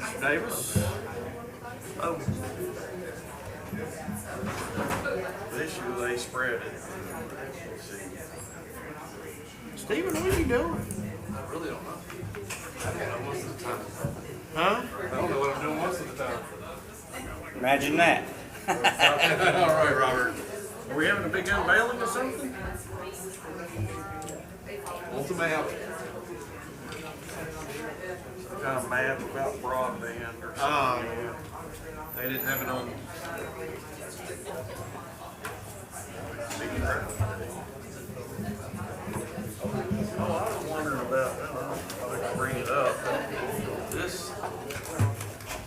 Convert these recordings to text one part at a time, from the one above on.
Mr. Davis. Oh. This year they spread it. Let's see. Stephen, what are you doing? I really don't know. I don't know most of the time. Huh? I don't know what I'm doing most of the time. Imagine that. All right, Robert. Are we having a big unveiling or something? Ultimate. Some kind of map about broadband or something. Oh. They didn't have it on. Oh, I was wondering about, I could bring it up. This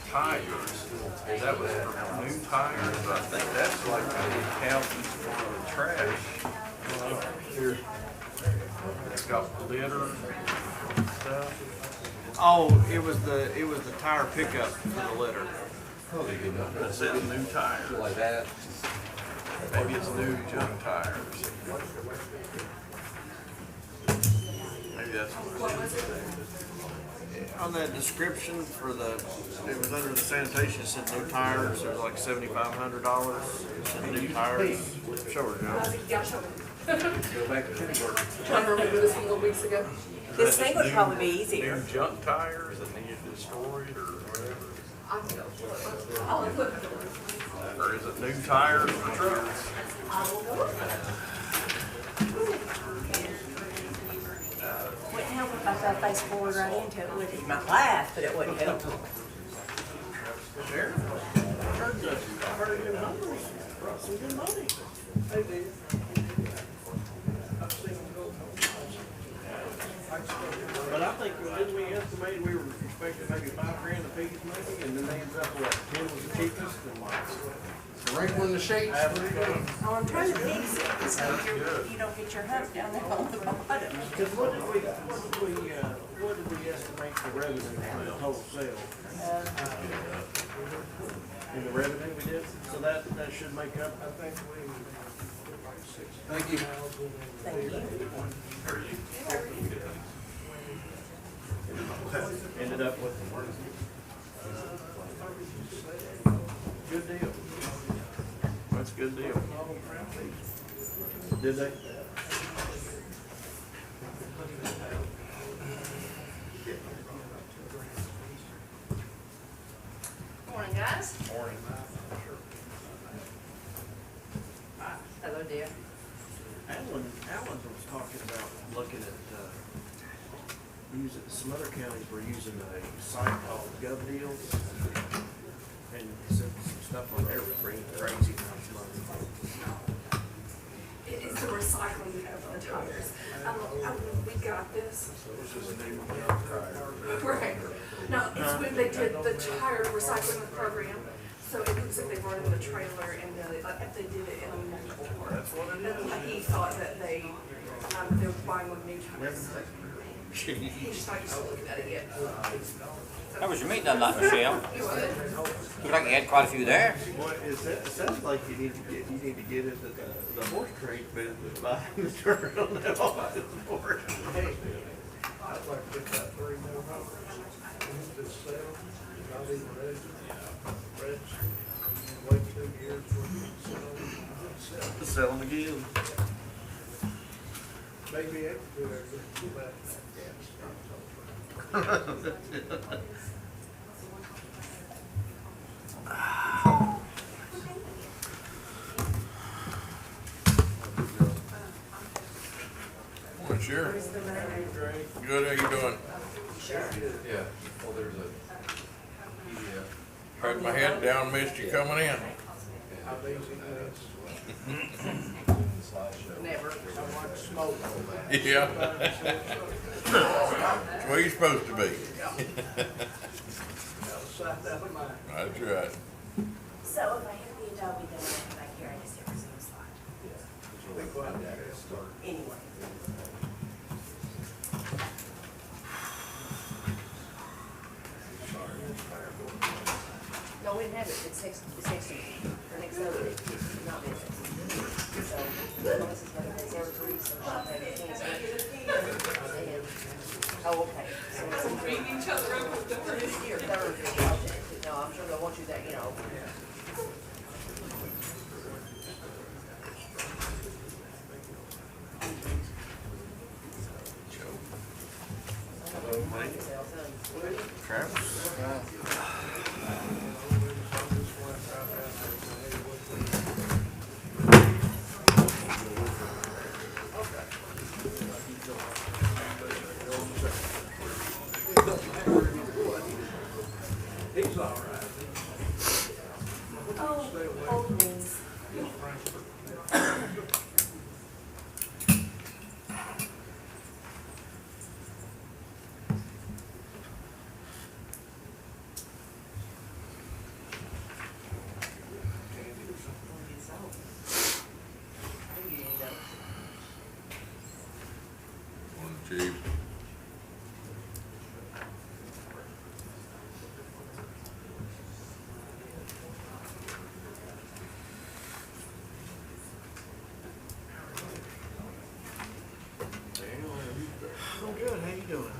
tires, that was for new tires, but I think that's like the accountants for the trash. Here. It's got litter and stuff. Oh, it was the tire pickup for the litter. Probably good enough. It says new tires. Like that. Maybe it's new junk tires. Maybe that's what it is. On that description for it was under the sanitation, it said new tires. It was like $7,500. It said new tires. Show her, Joe. Yeah, sure. Go back to Pittsburgh. I remember this a couple weeks ago. This thing would probably be easier. New junk tires that needed destroyed or whatever. I'll put it. Or is it new tires for trucks? Wouldn't help if I fell face forward right into it, would it? You might laugh, but it wouldn't help. Sure. I heard good numbers. Brought some good money. They did. I've seen them go. But I think, didn't we estimate we were expecting maybe $5,000 a piece maybe, and then they ended up with 10 was the cheapest and like. Wrinkle in the shakes. Oh, I'm trying to fix it, so you don't get your hump down there on the bottom. Because what did we estimate the revenue from the total sale? In the revenue we did, so that should make up, I think Thank you. Thank you. ended up with. Good deal. That's a good deal. Did they? Morning, guys. Morning. Hello, dear. Alan was talking about looking at using some other counties were using a site called GovDeals, and said some stuff on there was bringing crazy amounts of money. It's the recycling of the tires. We got this. This is a new tire. Right. No, it's when they did the tire recycling program. So it looks like they brought in the trailer and they did it in a multiple part. That's what it is. He thought that they were buying them new tires. He's just not used to looking at it yet. How was your meeting that night, Michelle? You would? Looked like you had quite a few there. Well, it sounds like you need to get into the horse trade business by the turn on that horse. Hey, I'd like to get that 3 more numbers. This sale, not even ready. Wait 2 years for it to sell them again. Maybe able to go back. Morning, Sheriff. Good, how you doing? Yeah. Well, there's a. Had my head down, missed you coming in. Never. Yeah. That's where you're supposed to be. That's right. So if I hit the Adobe, then I come back here and just everything's slide. Anyway. No, we didn't have it. It's next to me. The next over, it's not business. So, Melissa's got a surgery, so she'll have it. Oh, okay. So it's beating each other up with the This is your third project, no, I'm sure they'll want you that, you know. He's all right. Oh, old news. One, chief. I'm good, how you doing?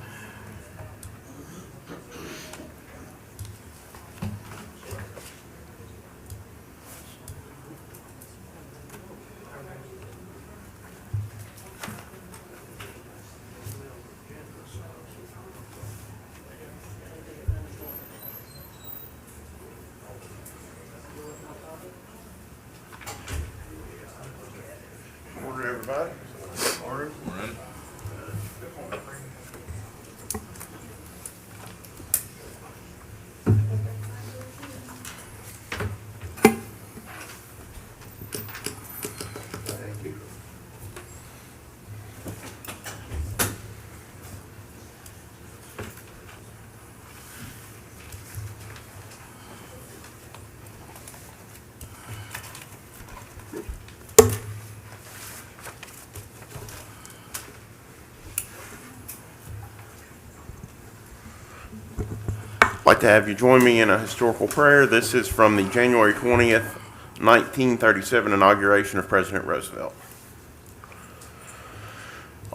Morning, everybody. Morning. Morning. Thank you. I'd like to have you join me in a historical prayer. This is from the January 20th, 1937 inauguration of President Roosevelt.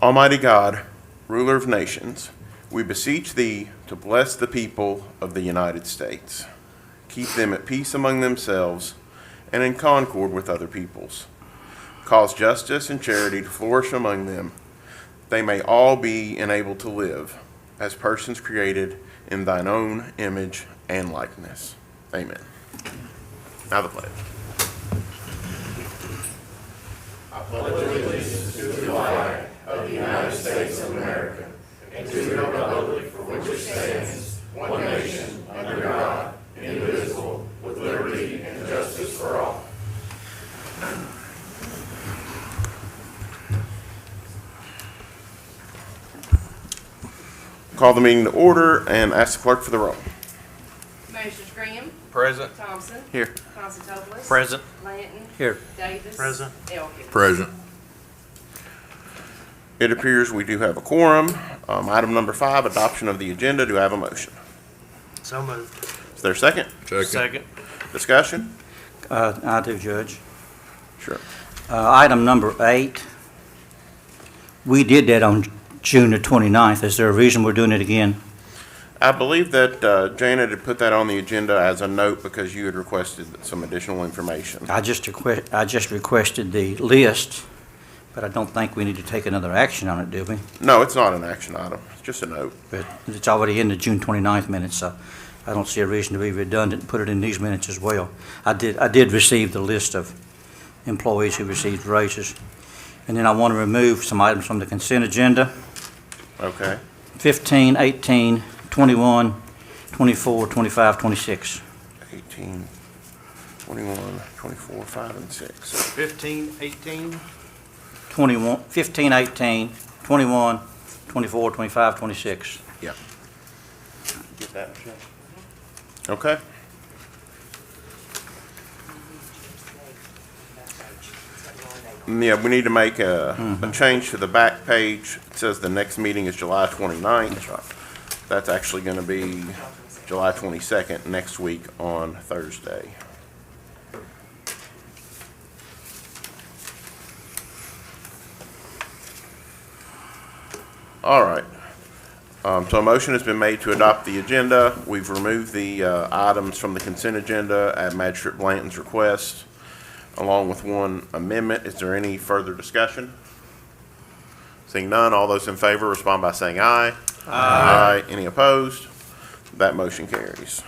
Almighty God, ruler of nations, we beseech thee to bless the people of the United States. Keep them at peace among themselves and in concord with other peoples. Cause justice and charity to flourish among them. They may all be enabled to live as persons created in thine own image and likeness. Amen. Now the pledge. Call the meeting to order and ask the clerk for the roll. Commissioners Graham, Present. Thompson, Here. Constantopoulos. Present. Lanton. Here. Davis. Present. Elkins. Present. It appears we do have a quorum. Item number 5, adoption of the agenda. Do I have a motion? So moved. Is there a second? Second. Discussion? I do, Judge. Sure. Item number 8, we did that on June the 29th. Is there a reason we're doing it again? I believe that Janet had put that on the agenda as a note because you had requested some additional information. I just requested the list, but I don't think we need to take another action on it, do we? No, it's not an action item. It's just a note. But it's already in the June 29th minutes, so I don't see a reason to be redundant and put it in these minutes as well. I did receive the list of employees who received raises. And then I want to remove some items from the consent agenda. Okay. 15, 18, 21, 24, 25, 26. 18, 21, 24, 5, and 6. 15, 18, 21, 15, 18, 21, 24, 25, 26. Yep. Get that, Michelle? Okay. Yeah, we need to make a change to the back page. It says the next meeting is July 29th. That's right. That's actually going to be July 22nd, next week on Thursday. All right. So a motion has been made to adopt the agenda. We've removed the items from the consent agenda at Magistrate Blanton's request, along with one amendment. Is there any further discussion? Seeing none, all those in favor respond by saying aye. Aye. Any opposed? That motion carries.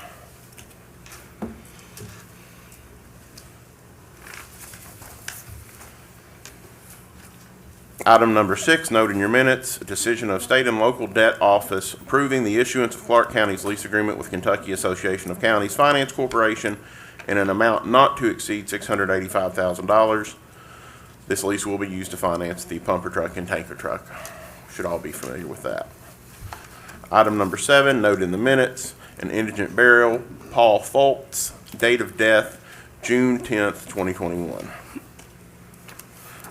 Item number 6, note in your minutes, a decision of State and Local Debt Office approving the issuance of Clark County's lease agreement with Kentucky Association of Counties Finance Corporation in an amount not to exceed $685,000. This lease will be used to finance the pumper truck and tanker truck. Should all be familiar with that. Item number 7, note in the minutes, an indigent burial, Paul Foltz, date of death, June 10th, 2021.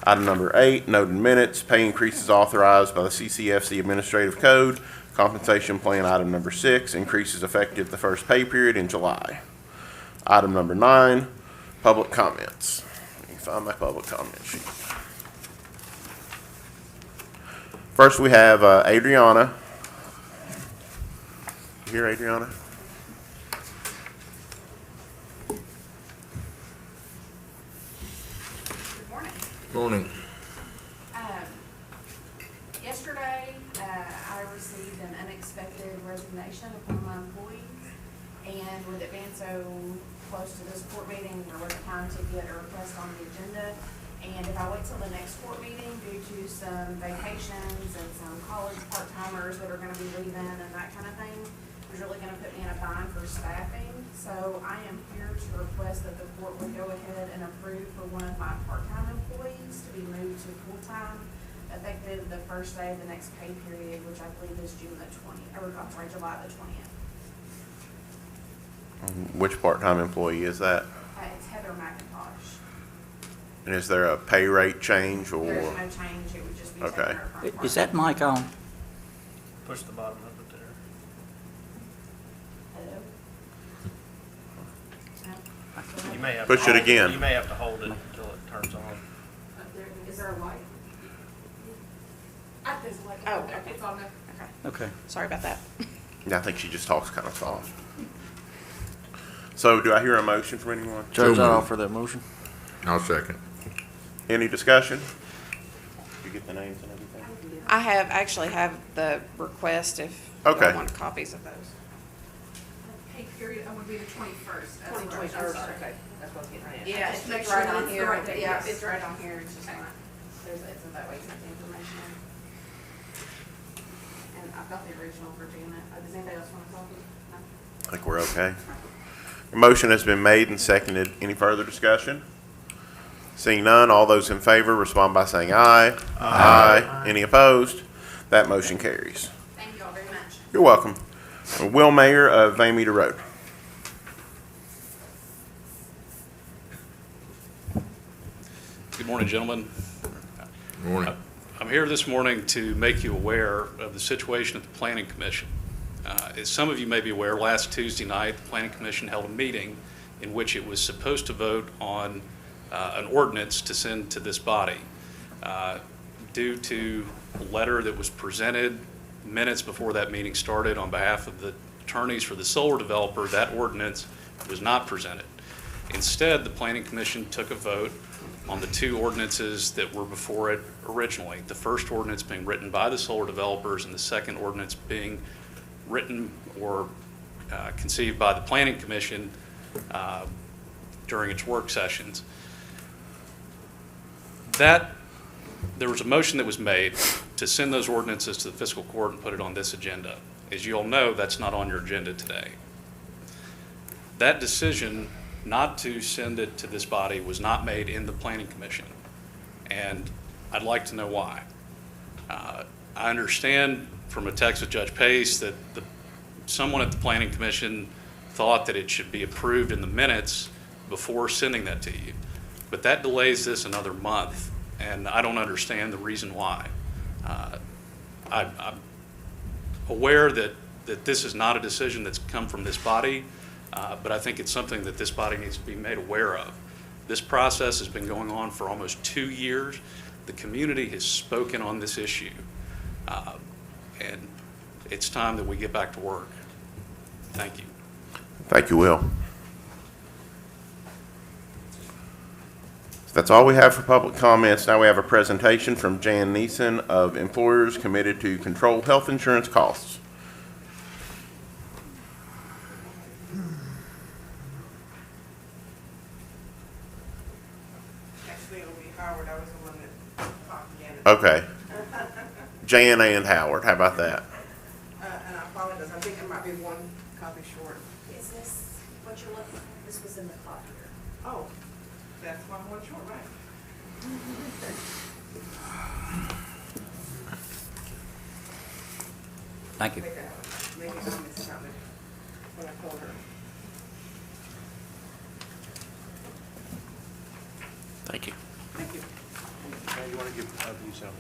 Item number 8, note in minutes, pay increases authorized by the CCFC Administrative Code. Compensation plan item number 6, increases effective the first pay period in July. Item number 9, public comments. Let me find my public comment sheet. First we have Adriana. You here, Adriana? Morning. Yesterday, I received an unexpected resignation of one of my employees, and with it being so close to this court meeting, there was time to get a request on the agenda. And if I wait till the next court meeting, due to some vacations and some college part-timers that are gonna be leaving and that kind of thing, it's really gonna put me in a bind for staffing. So I am here to request that the court would go ahead and approve for one of my part-time employees to be moved to full-time effective the first day of the next pay period, which I believe is July the 20th. Which part-time employee is that? It's Heather McIntosh. And is there a pay rate change or? There's no change, it would just be Okay. taking her from Is that mic on? Push the bottom of it there. Hello? You may have. Push to it hold- again. You may have to hold it until it turns on. Is there a light? There's a light. Oh, okay. It's on there. Okay. Sorry about that. Yeah, I think she just talks kind of soft. So do I hear a motion from anyone? Judge, I offer that motion. I'll second. Any discussion? You get the names and everything? I actually have the request if Okay. you want copies of those. Pay period, would be the 21st. That's what I was- 21st, I'm sorry. okay. That's what I was getting at. Yeah, Just make it's sure right that on it's the here. right date, Yeah, yes. it's right on here. It's just not, it's that way, you have the information in. And I've got the original for Janet. Does anybody else want a copy? No? I think we're okay. A motion has been made and seconded. Any further discussion? Seeing none, all those in favor respond by saying aye. Aye. Any opposed? That motion carries. Thank you all very much. You're welcome. Will Mayer of Van Meter Road. Good morning, gentlemen. Morning. I'm here this morning to make you aware of the situation at the Planning Commission. As some of you may be aware, last Tuesday night, the Planning Commission held a meeting in which it was supposed to vote on an ordinance to send to this body. Due to a letter that was presented minutes before that meeting started on behalf of the attorneys for the solar developer, that ordinance was not presented. Instead, the Planning Commission took a vote on the two ordinances that were before it originally. The first ordinance being written by the solar developers and the second ordinance being written or conceived by the Planning Commission during its work sessions. There was a motion that was made to send those ordinances to the fiscal court and put it on this agenda. As you all know, that's not on your agenda today. That decision not to send it to this body was not made in the Planning Commission, and I'd like to know why. I understand from a text with Judge Pace that someone at the Planning Commission thought that it should be approved in the minutes before sending that to you, but that delays this another month, and I don't understand the reason why. I'm aware that this is not a decision that's come from this body, but I think it's something that this body needs to be made aware of. This process has been going on for almost 2 years. The community has spoken on this issue. And it's time that we get back to work. Thank you. Thank you, Will. That's all we have for public comments. Now we have a presentation from Jan Neeson of Employers Committed to Control Health Insurance Costs. Actually, it'll be Howard. I was the one that talked again. Okay. Jan and Howard, how about that? And I apologize. I think there might be one copy short. Is this what you're looking at? This was in the copier. Oh, that's one short, right? Thank you. Maybe I miscounted when I told her. Thank you. Thank you. Now, you want to give these out to?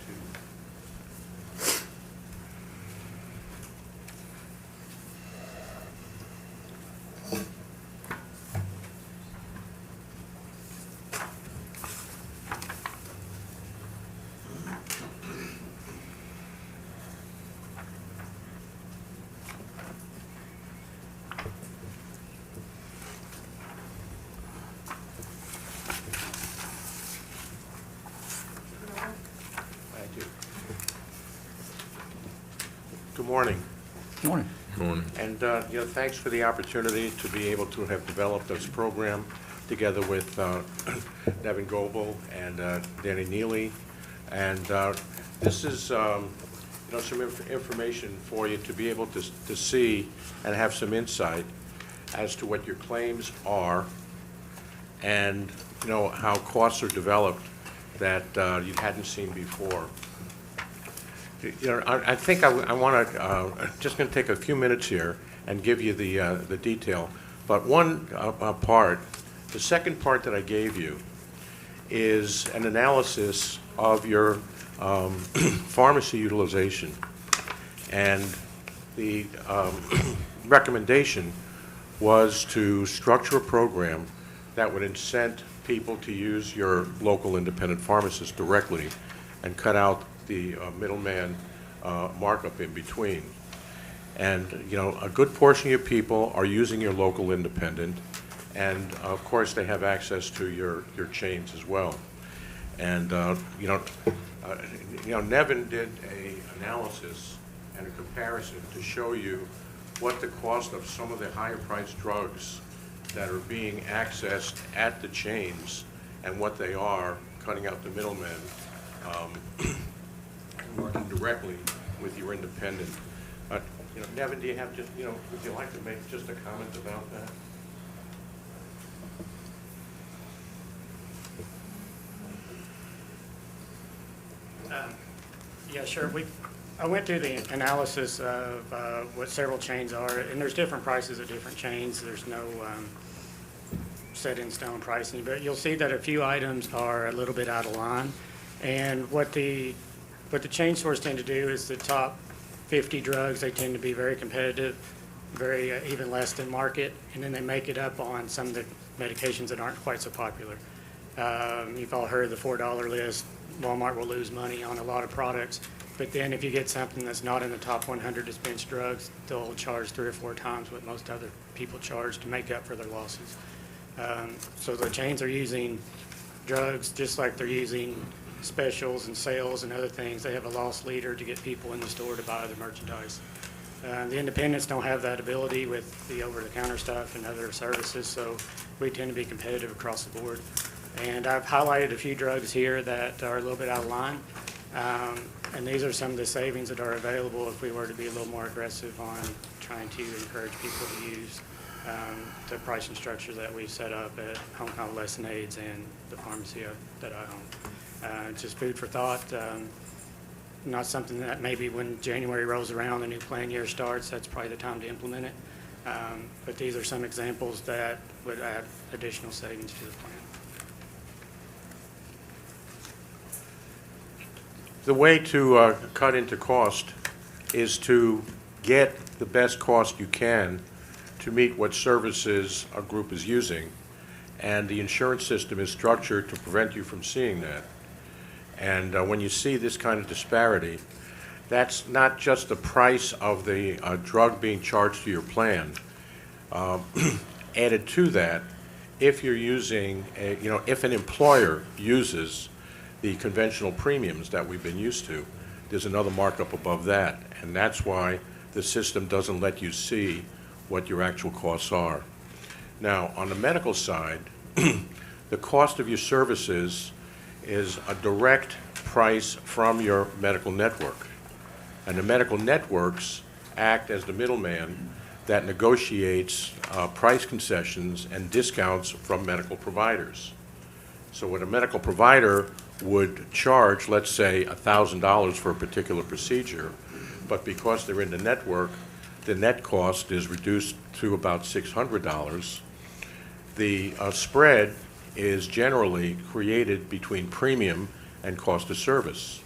Thank you. Good morning. Morning. And, thanks for the opportunity to be able to have developed this program together with Devin Goebel and Danny Neely. And this is, some information for you to be able to see and have some insight as to what your claims are and, how costs are developed that you hadn't seen before. I think I want to, just going to take a few minutes here and give you the detail. But one part, the second part that I gave you is an analysis of your pharmacy utilization. And the recommendation was to structure a program that would incent people to use your local independent pharmacist directly and cut out the middleman markup in between. And, a good portion of your people are using your local independent, and of course they have access to your chains as well. And, Nevin did a analysis and a comparison to show you what the cost of some of the higher priced drugs that are being accessed at the chains and what they are, cutting out the middlemen, working directly with your independent. Nevin, do you have just, would you like to make just a comment about that? Yeah, sure. I went through the analysis of what several chains are, and there's different prices at different chains. There's no set in stone pricing, but you'll see that a few items are a little bit out of line. And what the chain stores tend to do is the top 50 drugs, they tend to be very competitive, very even less than market, and then they make it up on some of the medications that aren't quite so popular. You've all heard the $4 list. Walmart will lose money on a lot of products, but then if you get something that's not in the top 100 dispensed drugs, they'll charge 3 or 4 times what most other people charge to make up for their losses. So the chains are using drugs just like they're using specials and sales and other things. They have a loss leader to get people in the store to buy the merchandise. The independents don't have that ability with the over-the-counter stuff and other services, so we tend to be competitive across the board. And I've highlighted a few drugs here that are a little bit out of line. And these are some of the savings that are available if we were to be a little more aggressive on trying to encourage people to use the pricing structure that we've set up at Home Convalescent Aids and the pharmacy that I own. Just food for thought. Not something that maybe when January rolls around, the new plan year starts, that's probably the time to implement it. But these are some examples that would add additional savings to the plan. The way to cut into cost is to get the best cost you can to meet what services a group is using, and the insurance system is structured to prevent you from seeing that. And when you see this kind of disparity, that's not just the price of the drug being charged to your plan. Added to that, if you're using, if an employer uses the conventional premiums that we've been used to, there's another markup above that, and that's why the system doesn't let you see what your actual costs are. Now, on the medical side, the cost of your services is a direct price from your medical network. And the medical networks act as the middleman that negotiates price concessions and discounts from medical providers. So when a medical provider would charge, let's say, $1,000 for a particular procedure, but because they're in the network, the net cost is reduced to about $600. The spread is generally created between premium and cost of service.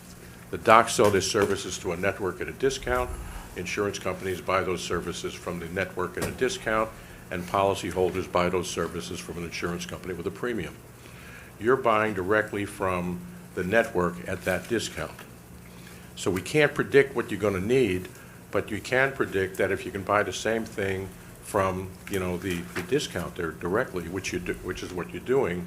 The docs sell their services to a network at a discount, insurance companies buy those services from the network at a discount, and policyholders buy those services from an insurance company with a premium. You're buying directly from the network at that discount. So we can't predict what you're going to need, but you can predict that if you can buy the same thing from, the discounter directly, which is what you're doing,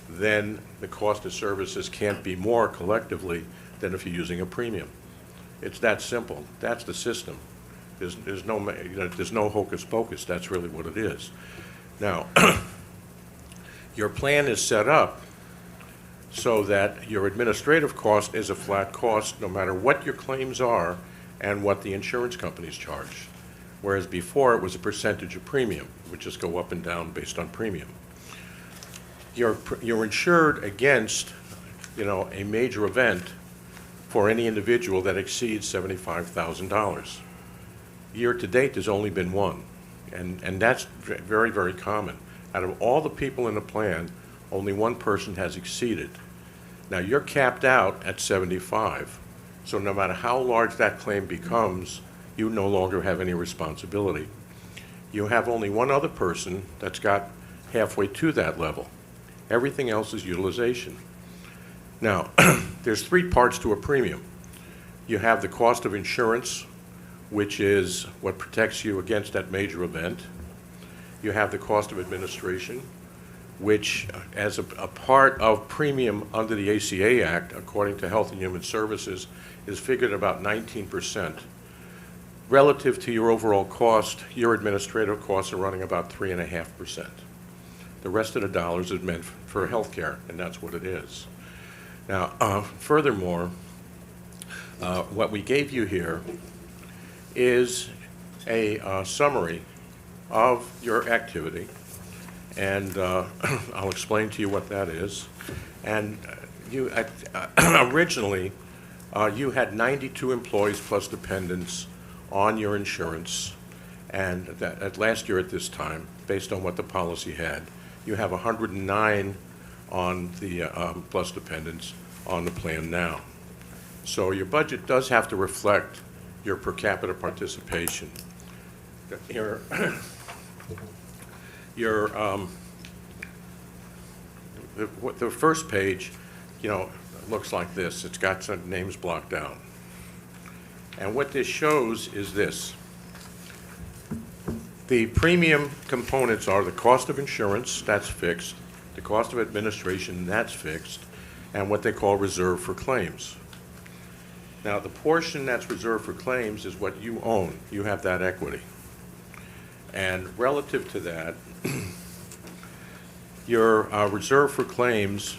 then the cost of services can't be more collectively than if you're using a premium. It's that simple. That's the system. There's no hocus pocus. That's really what it is. Now, your plan is set up so that your administrative cost is a flat cost no matter what your claims are and what the insurance companies charge. Whereas before it was a percentage of premium. It would just go up and down based on premium. You're insured against, a major event for any individual that exceeds $75,000. Year to date, there's only been one, and that's very, very common. Out of all the people in the plan, only one person has exceeded. Now, you're capped out at 75, so no matter how large that claim becomes, you no longer have any responsibility. You have only one other person that's got halfway to that level. Everything else is utilization. Now, there's three parts to a premium. You have the cost of insurance, which is what protects you against that major event. You have the cost of administration, which as a part of premium under the ACA Act, according to Health and Human Services, is figured at about 19%. Relative to your overall cost, your administrative costs are running about 3.5%. The rest of the dollars is meant for health care, and that's what it is. Now, furthermore, what we gave you here is a summary of your activity, and I'll explain to you what that is. And you originally, you had 92 employees plus dependents on your insurance, and that last year at this time, based on what the policy had, you have 109 on the plus dependents on the plan now. So your budget does have to reflect your per capita participation. The first page, looks like this. It's got some names blocked out. And what this shows is this. The premium components are the cost of insurance, that's fixed, the cost of administration, that's fixed, and what they call reserve for claims. Now, the portion that's reserved for claims is what you own. You have that equity. And relative to that, your reserve for claims,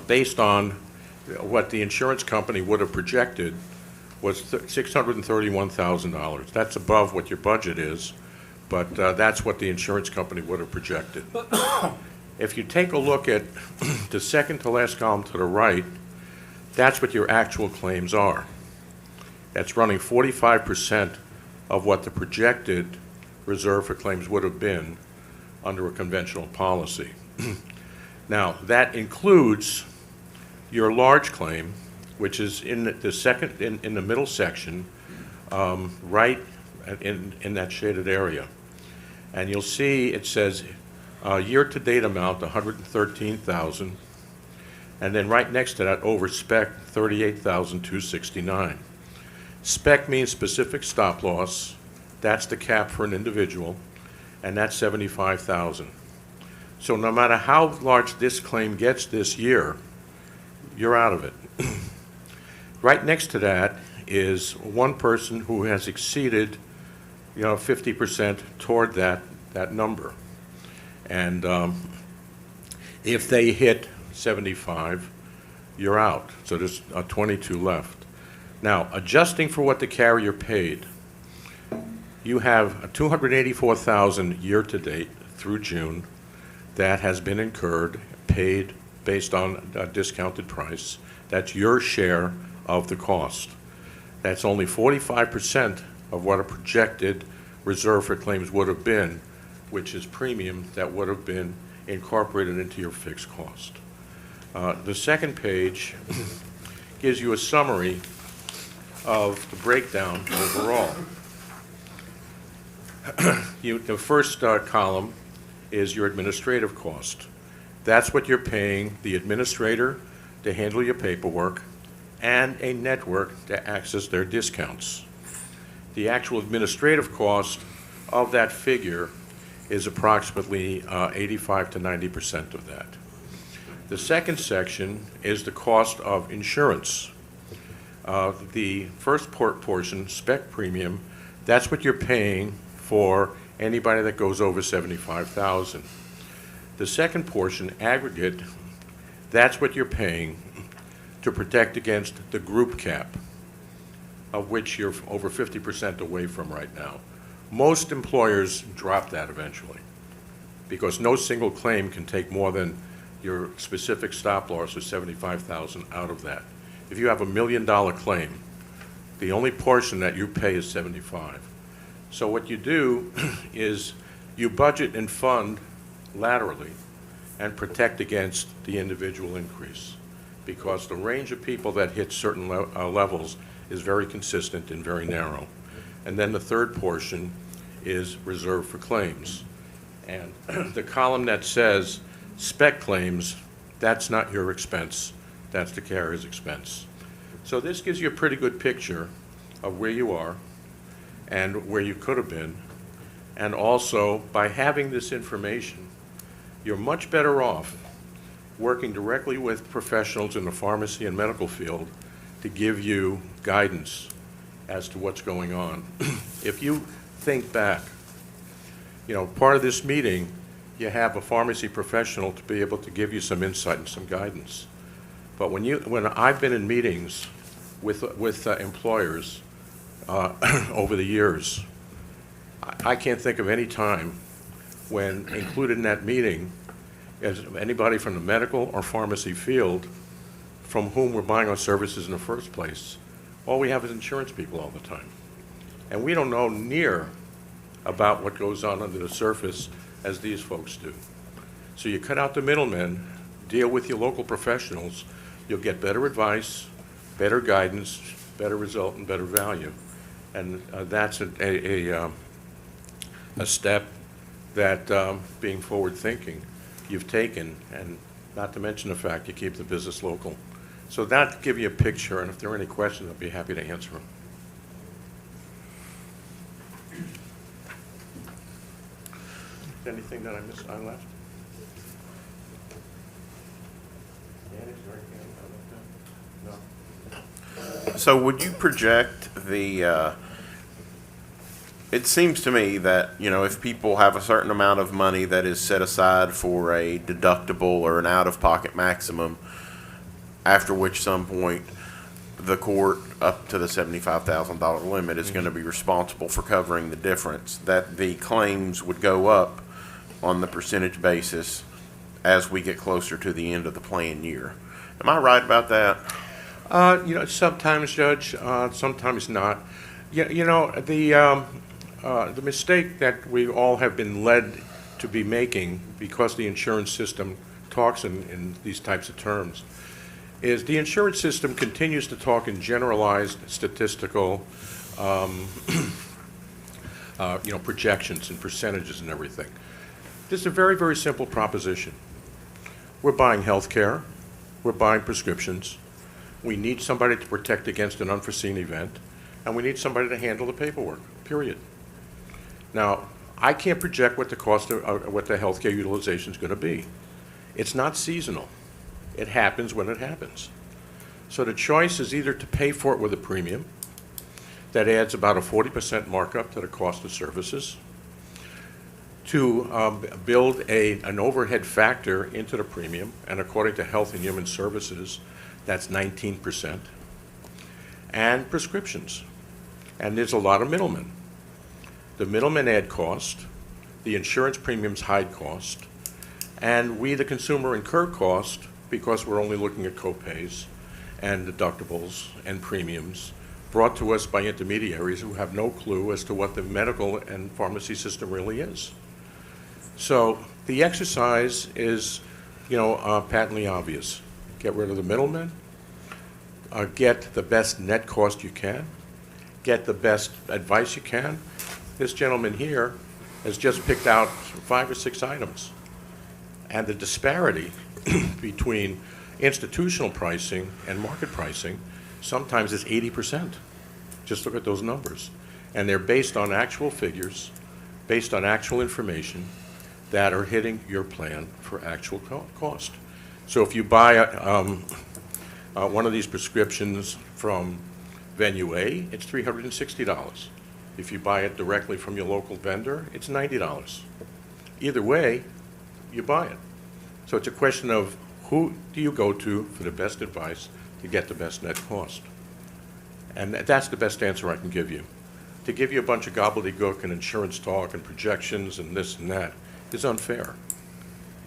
based on what the insurance company would have projected, was $631,000. That's above what your budget is, but that's what the insurance company would have projected. If you take a look at the second to last column to the right, that's what your actual claims are. That's running 45% of what the projected reserve for claims would have been under a conventional policy. Now, that includes your large claim, which is in the second, in the middle section, right in that shaded area. And you'll see it says year-to-date amount, $113,000. And then right next to that, over spec, 38,269. Spec means specific stop loss. That's the cap for an individual, and that's 75,000. So no matter how large this claim gets this year, you're out of it. Right next to that is one person who has exceeded, 50% toward that number. And if they hit 75, you're out. So there's 22 left. Now, adjusting for what the carrier paid, you have 284,000 year-to-date through June that has been incurred, paid based on a discounted price. That's your share of the cost. That's only 45% of what a projected reserve for claims would have been, which is premium that would have been incorporated into your fixed cost. The second page gives you a summary of the breakdown overall. The first column is your administrative cost. That's what you're paying the administrator to handle your paperwork and a network to access their discounts. The actual administrative cost of that figure is approximately 85 to 90% of that. The second section is the cost of insurance. The first portion, spec premium, that's what you're paying for anybody that goes over 75,000. The second portion, aggregate, that's what you're paying to protect against the group cap, of which you're over 50% away from right now. Most employers drop that eventually, because no single claim can take more than your specific stop loss of 75,000 out of that. If you have $1 million claim, the only portion that you pay is 75. So what you do is you budget and fund laterally and protect against the individual increase, because the range of people that hit certain levels is very consistent and very narrow. And then the third portion is reserved for claims. And the column that says spec claims, that's not your expense, that's the carrier's expense. So this gives you a pretty good picture of where you are and where you could have been. And also, by having this information, you're much better off working directly with professionals in the pharmacy and medical field to give you guidance as to what's going on. If you think back, part of this meeting, you have a pharmacy professional to be able to give you some insight and some guidance. But when I've been in meetings with employers over the years, I can't think of any time when included in that meeting is anybody from the medical or pharmacy field from whom we're buying our services in the first place. All we have is insurance people all the time. And we don't know near about what goes on under the surface as these folks do. So you cut out the middlemen, deal with your local professionals, you'll get better advice, better guidance, better result, and better value. And that's a step that, being forward-thinking, you've taken, and not to mention the fact you keep the business local. So that give you a picture, and if there are any questions, I'll be happy to answer them. Anything that I missed, I left? Danny, is there anything I left out? No. So would you project it seems to me that, if people have a certain amount of money that is set aside for a deductible or an out-of-pocket maximum, after which some point the court up to the $75,000 limit is going to be responsible for covering the difference, that the claims would go up on the percentage basis as we get closer to the end of the plan year. Am I right about that? Sometimes, Judge, sometimes not. The mistake that we all have been led to be making, because the insurance system talks in these types of terms, is the insurance system continues to talk in generalized statistical projections and percentages and everything. This is a very, very simple proposition. We're buying health care. we're buying prescriptions. We need somebody to protect against an unforeseen event, and we need somebody to handle the paperwork, period. Now, I can't project what the cost of, what the healthcare utilization is going to be. It's not seasonal. It happens when it happens. So the choice is either to pay for it with a premium that adds about a 40% markup to the cost of services, to build an overhead factor into the premium, and according to Health and Human Services, that's 19%, and prescriptions. And there's a lot of middlemen. The middlemen add cost, the insurance premiums hide cost, and we, the consumer, incur cost because we're only looking at co-pays and deductibles and premiums brought to us by intermediaries who have no clue as to what the medical and pharmacy system really is. So the exercise is, patently obvious. Get rid of the middlemen, get the best net cost you can, get the best advice you can. This gentleman here has just picked out 5 or 6 items. And the disparity between institutional pricing and market pricing sometimes is 80%. Just look at those numbers. And they're based on actual figures, based on actual information that are hitting your plan for actual cost. So if you buy one of these prescriptions from Venue A, it's $360. If you buy it directly from your local vendor, it's $90. Either way, you buy it. So it's a question of who do you go to for the best advice to get the best net cost. And that's the best answer I can give you. To give you a bunch of gobbledygook and insurance talk and projections and this and that is unfair.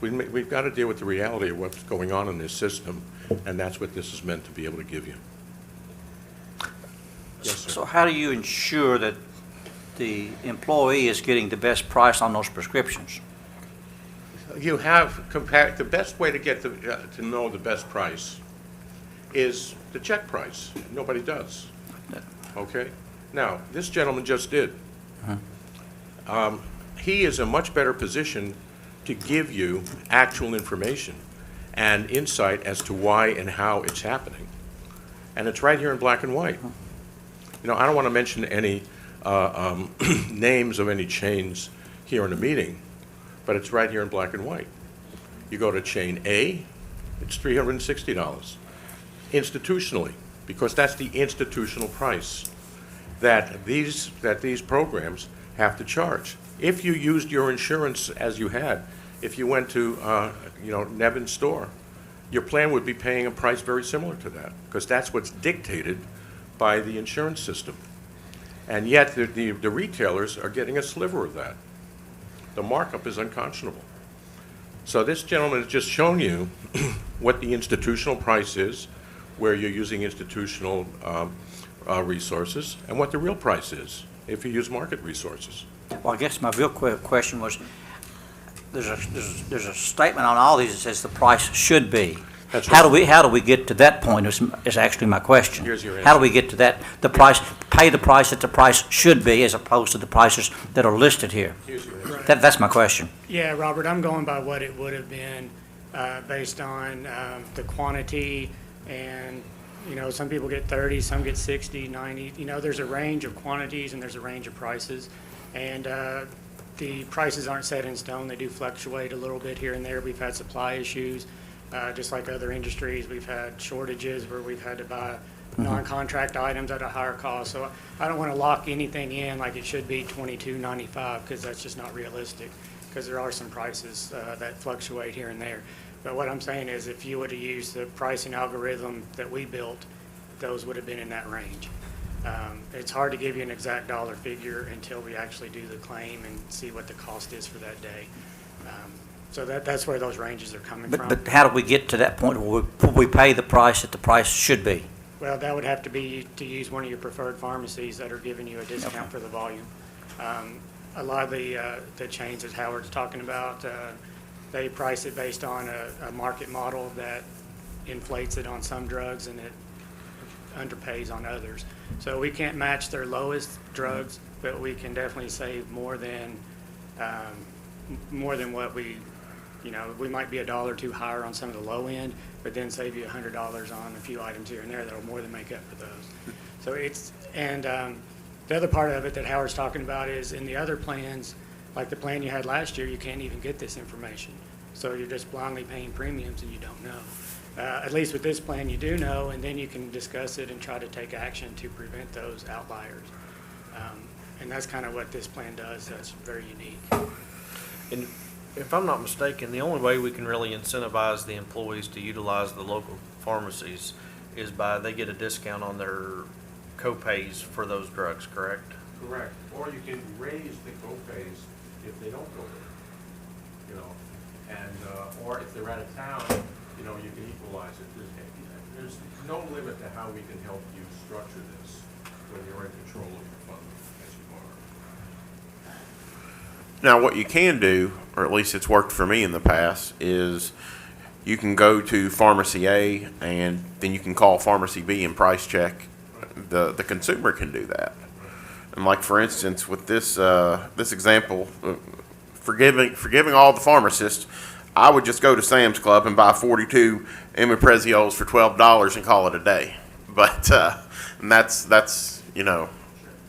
We've got to deal with the reality of what's going on in this system, and that's what this is meant to be able to give you. Yes, sir. So how do you ensure that the employee is getting the best price on those prescriptions? You have the best way to get to know the best price is the check price. Nobody does. Okay? Now, this gentleman just did. He is in a much better position to give you actual information and insight as to why and how it's happening. And it's right here in black and white. I don't want to mention any names of any chains here in the meeting, but it's right here in black and white. You go to chain A, it's $360. Institutionally, because that's the institutional price that these programs have to charge. If you used your insurance as you had, if you went to Nevin's store, your plan would be paying a price very similar to that, because that's what's dictated by the insurance system. And yet the retailers are getting a sliver of that. The markup is unconscionable. So this gentleman has just shown you what the institutional price is, where you're using institutional resources, and what the real price is if you use market resources. Well, I guess my real question was, there's a statement on all these that says the price should be. That's How right. do we get to that point is actually my question. Here's your How do answer. we get to that, pay the price that the price should be as opposed to the prices that are listed here? Here's your answer. That's my question. Yeah, Robert, I'm going by what it would have been based on the quantity, and, some people get 30, some get 60, 90. There's a range of quantities and there's a range of prices. And the prices aren't set in stone. They do fluctuate a little bit here and there. We've had supply issues. Just like other industries, we've had shortages where we've had to buy non-contract items at a higher cost. So I don't want to lock anything in like it should be $22.95, because that's just not realistic, because there are some prices that fluctuate here and there. But what I'm saying is, if you would have used the pricing algorithm that we built, those would have been in that range. It's hard to give you an exact dollar figure until we actually do the claim and see what the cost is for that day. So that's where those ranges are coming from. But how do we get to that point where we pay the price that the price should be? Well, that would have to be to use one of your preferred pharmacies that are giving you a discount for the volume. A lot of the chains that Howard's talking about, they price it based on a market model that inflates it on some drugs and it underpays on others. So we can't match their lowest drugs, but we can definitely save more than what we You know, we might be $1 or $2 higher on some of the low end, but then save you $100 on a few items here and there that'll more than make up for those. So it's, and the other part of it that Howard's talking about is in the other plans, like the plan you had last year, you can't even get this information. So you're just blindly paying premiums and you don't know. At least with this plan, you do know, and then you can discuss it and try to take action to prevent those outliers. And that's kind of what this plan does. That's very unique. And if I'm not mistaken, the only way we can really incentivize the employees to utilize the local pharmacies is by they get a discount on their co-pays for those drugs, correct? Correct. Or you can raise the co-pays if they don't go there, you know, and, or if they're out of town, you know, you can equalize it. There's no limit to how we can help you structure this when you're in control of your funding, as you are. Now, what you can do, or at least it's worked for me in the past, is you can go to Pharmacy A and then you can call Pharmacy B and price check. The consumer can do that. And like, for instance, with this this example, forgiving all the pharmacists, I would just go to Sam's Club and buy 42 Omeprazioles for $12 and call it a day. But and that's you know,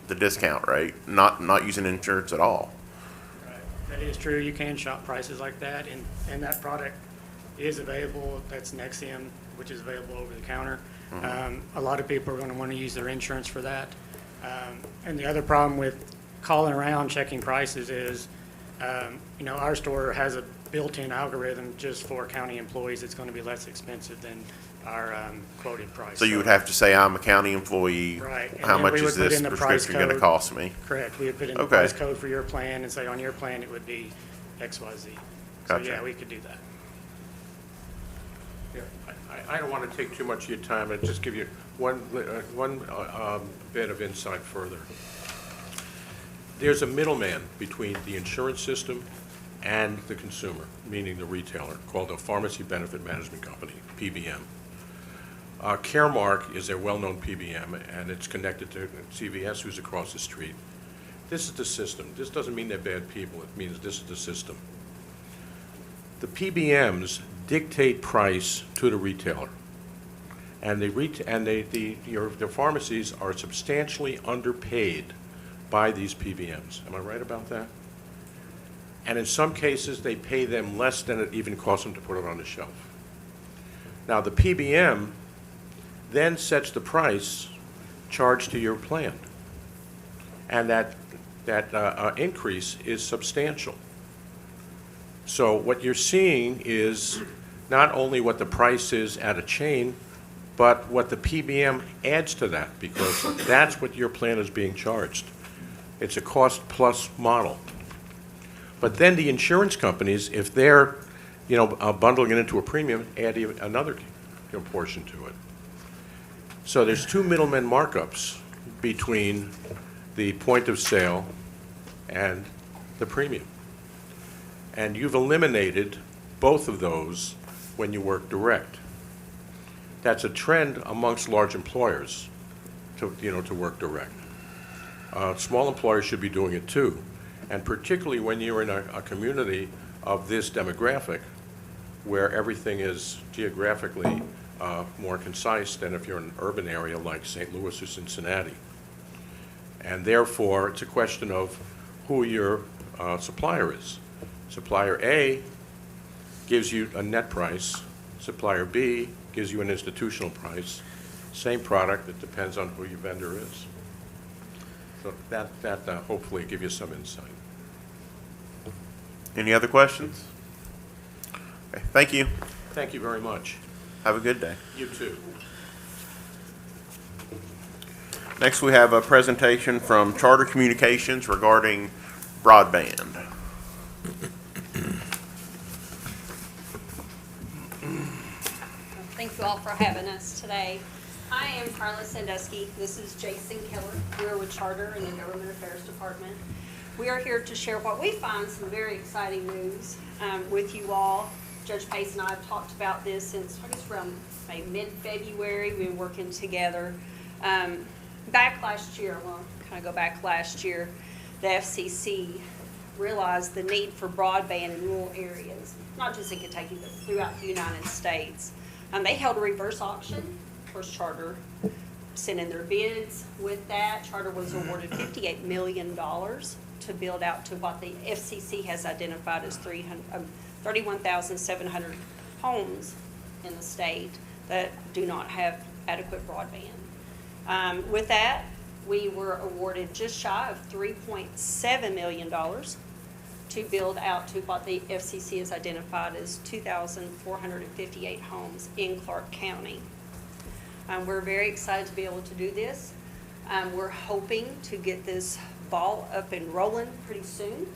the discount rate, not using insurance at all. Right. That is true. You can shop prices like that, and that product is available. That's Nexium, which is available over the counter. A lot of people are going to want to use their insurance for that. And the other problem with calling around checking prices is, you know, our store has a built-in algorithm just for county employees. It's going to be less expensive than our quoted price. So you would have to say, I'm a county employee. Right. And How then much we would is put this in the price prescription going to code. cost me? Correct. We would put in the Okay. price code for your plan and say on your plan it would be XYZ. So Gotcha. yeah, we could do that. Yeah, I don't want to take too much of your time, and just give you one bit of insight further. There's a middleman between the insurance system and the consumer, meaning the retailer, called a Pharmacy Benefit Management Company, PBM. Caremark is a well-known PBM, and it's connected to CVS, who's across the street. This is the system. This doesn't mean they're bad people. It means this is the system. The PBMs dictate price to the retailer, and the pharmacies are substantially underpaid by these PBMs. Am I right about that? And in some cases, they pay them less than it even costs them to put it on the shelf. Now, the PBM then sets the price charged to your plan, and that increase is substantial. So what you're seeing is not only what the price is at a chain, but what the PBM adds to that, because that's what your plan is being charged. It's a cost-plus model. But then the insurance companies, if they're, you know, bundling it into a premium, add even another portion to it. So there's two middlemen markups between the point of sale and the premium. And you've eliminated both of those when you work direct. That's a trend amongst large employers to work direct. Small employers should be doing it too. And particularly when you're in a community of this demographic, where everything is geographically more concise than if you're in an urban area like St. Louis or Cincinnati. And therefore, it's a question of who your supplier is. Supplier A gives you a net price. Supplier B gives you an institutional price. Same product, it depends on who your vendor is. So that hopefully give you some insight. Any other questions? Okay, thank you. Thank you very much. Have a good day. You too. Next, we have a presentation from Charter Communications regarding broadband. Thank you all for having us today. I am Carla Sandusky. This is Jason Keller. We're with Charter in the Government Affairs Department. We are here to share what we find some very exciting news with you all. Judge Pace and I have talked about this since, I guess, around maybe mid-February. We've been working together. Back last year, well, kind of go back last year, the FCC realized the need for broadband in rural areas, not just in Kentucky, but throughout the United States. They held a reverse auction. Of course, Charter sent in their bids. With that, Charter was awarded $58 million to build out to what the FCC has identified as 31,700 homes in the state that do not have adequate broadband. With that, we were awarded just shy of $3.7 million to build out to what the FCC has identified as 2,458 homes in Clark County. We're very excited to be able to do this. We're hoping to get this ball up and rolling pretty soon.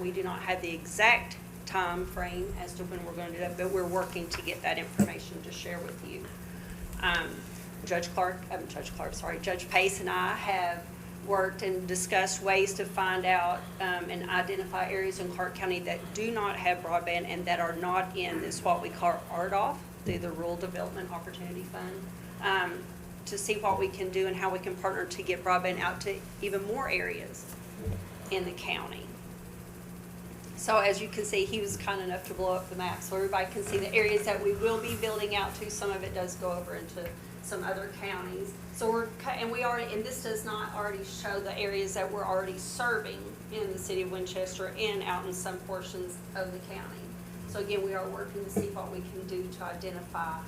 We do not have the exact time frame as to when we're going to do that, but we're working to get that information to share with you. Judge Pace and I have worked and discussed ways to find out and identify areas in Clark County that do not have broadband and that are not in this, what we call RDOF, the Rural Development Opportunity Fund, to see what we can do and how we can partner to get broadband out to even more areas in the county. So as you can see, he was kind enough to blow up the map so everybody can see the areas that we will be building out to. Some of it does go over into some other counties. So this does not already show the areas that we're already serving in the city of Winchester and out in some portions of the county. So again, we are working to see what we can do to identify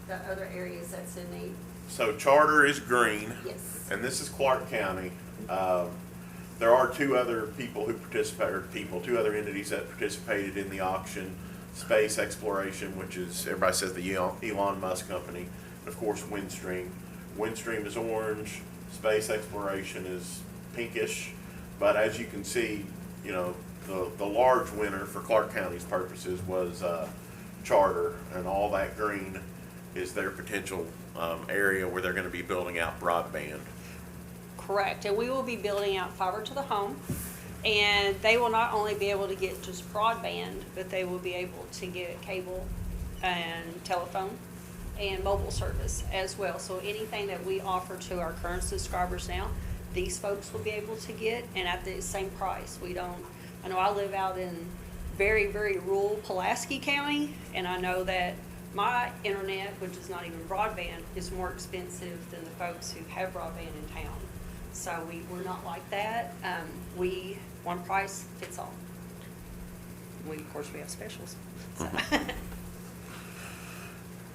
the other areas that's in need. So Charter is green. Yes. And this is Clark County. There are two other people who two other entities that participated in the auction. Space Exploration, which is, everybody says the Elon Musk company, and of course Windstream. Windstream is orange, Space Exploration is pinkish, but as you can see, the large winner for Clark County's purposes was Charter, and all that green is their potential area where they're going to be building out broadband. Correct, and we will be building out fiber to the home, and they will not only be able to get just broadband, but they will be able to get cable and telephone and mobile service as well. So anything that we offer to our current subscribers now, these folks will be able to get, and at the same price. I know I live out in very, very rural Pulaski County, and I know that my internet, which is not even broadband, is more expensive than the folks who have broadband in town. So we're not like that. One price fits all. Of course, we have specials. So.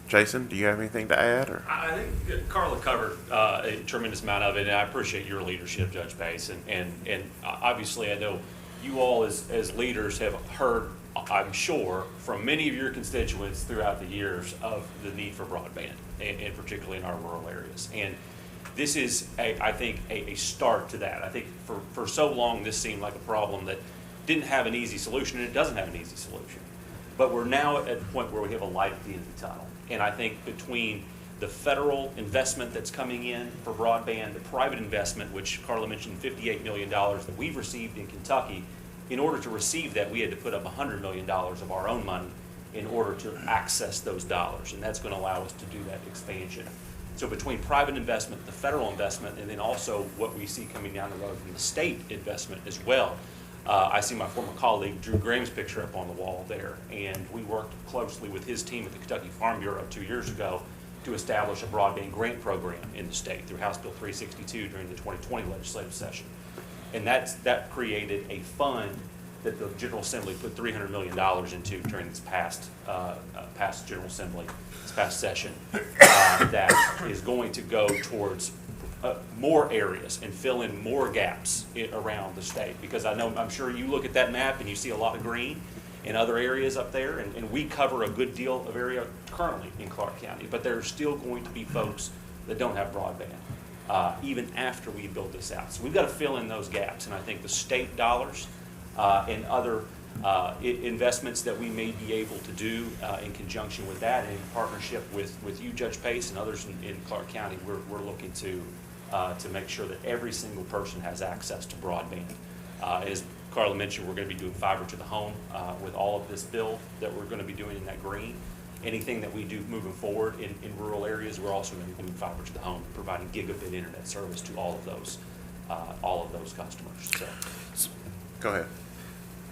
Jason, do you have anything to add? Or? I think Carla covered a tremendous amount of it, and I appreciate your leadership, Judge Pace. And obviously, I know you all as leaders have heard, I'm sure, from many of your constituents throughout the years of the need for broadband, and particularly in our rural areas. And this is, I think, a start to that. I think for so long this seemed like a problem that didn't have an easy solution, and it doesn't have an easy solution. But we're now at the point where we have a light at the end of the tunnel. And I think between the federal investment that's coming in for broadband, the private investment, which Carla mentioned $58 million that we've received in Kentucky, in order to receive that, we had to put up $100 million of our own money in order to access those dollars. And that's going to allow us to do that expansion. So between private investment, the federal investment, and then also what we see coming down the road from the state investment as well. I see my former colleague Drew Graham's picture up on the wall there, and we worked closely with his team at the Kentucky Farm Bureau 2 years ago to establish a broadband grant program in the state through House Bill 362 during the 2020 legislative session. And that created a fund that the General Assembly put $300 million into during this past General Assembly, this past session, that is going to go towards more areas and fill in more gaps around the state. Because I'm sure you look at that map and you see a lot of green in other areas up there, and we cover a good deal of area currently in Clark County, but there are still going to be folks that don't have broadband, even after we build this out. So we've got to fill in those gaps, and I think the state dollars and other investments that we may be able to do in conjunction with that, and in partnership with you, Judge Pace, and others in Clark County, we're looking to make sure that every single person has access to broadband. As Carla mentioned, we're going to be doing fiber to the home with all of this build that we're going to be doing in that green. Anything that we do moving forward in rural areas, we're also going to be doing fiber to the home, providing gigabit internet service to all of those customers. So. Go ahead.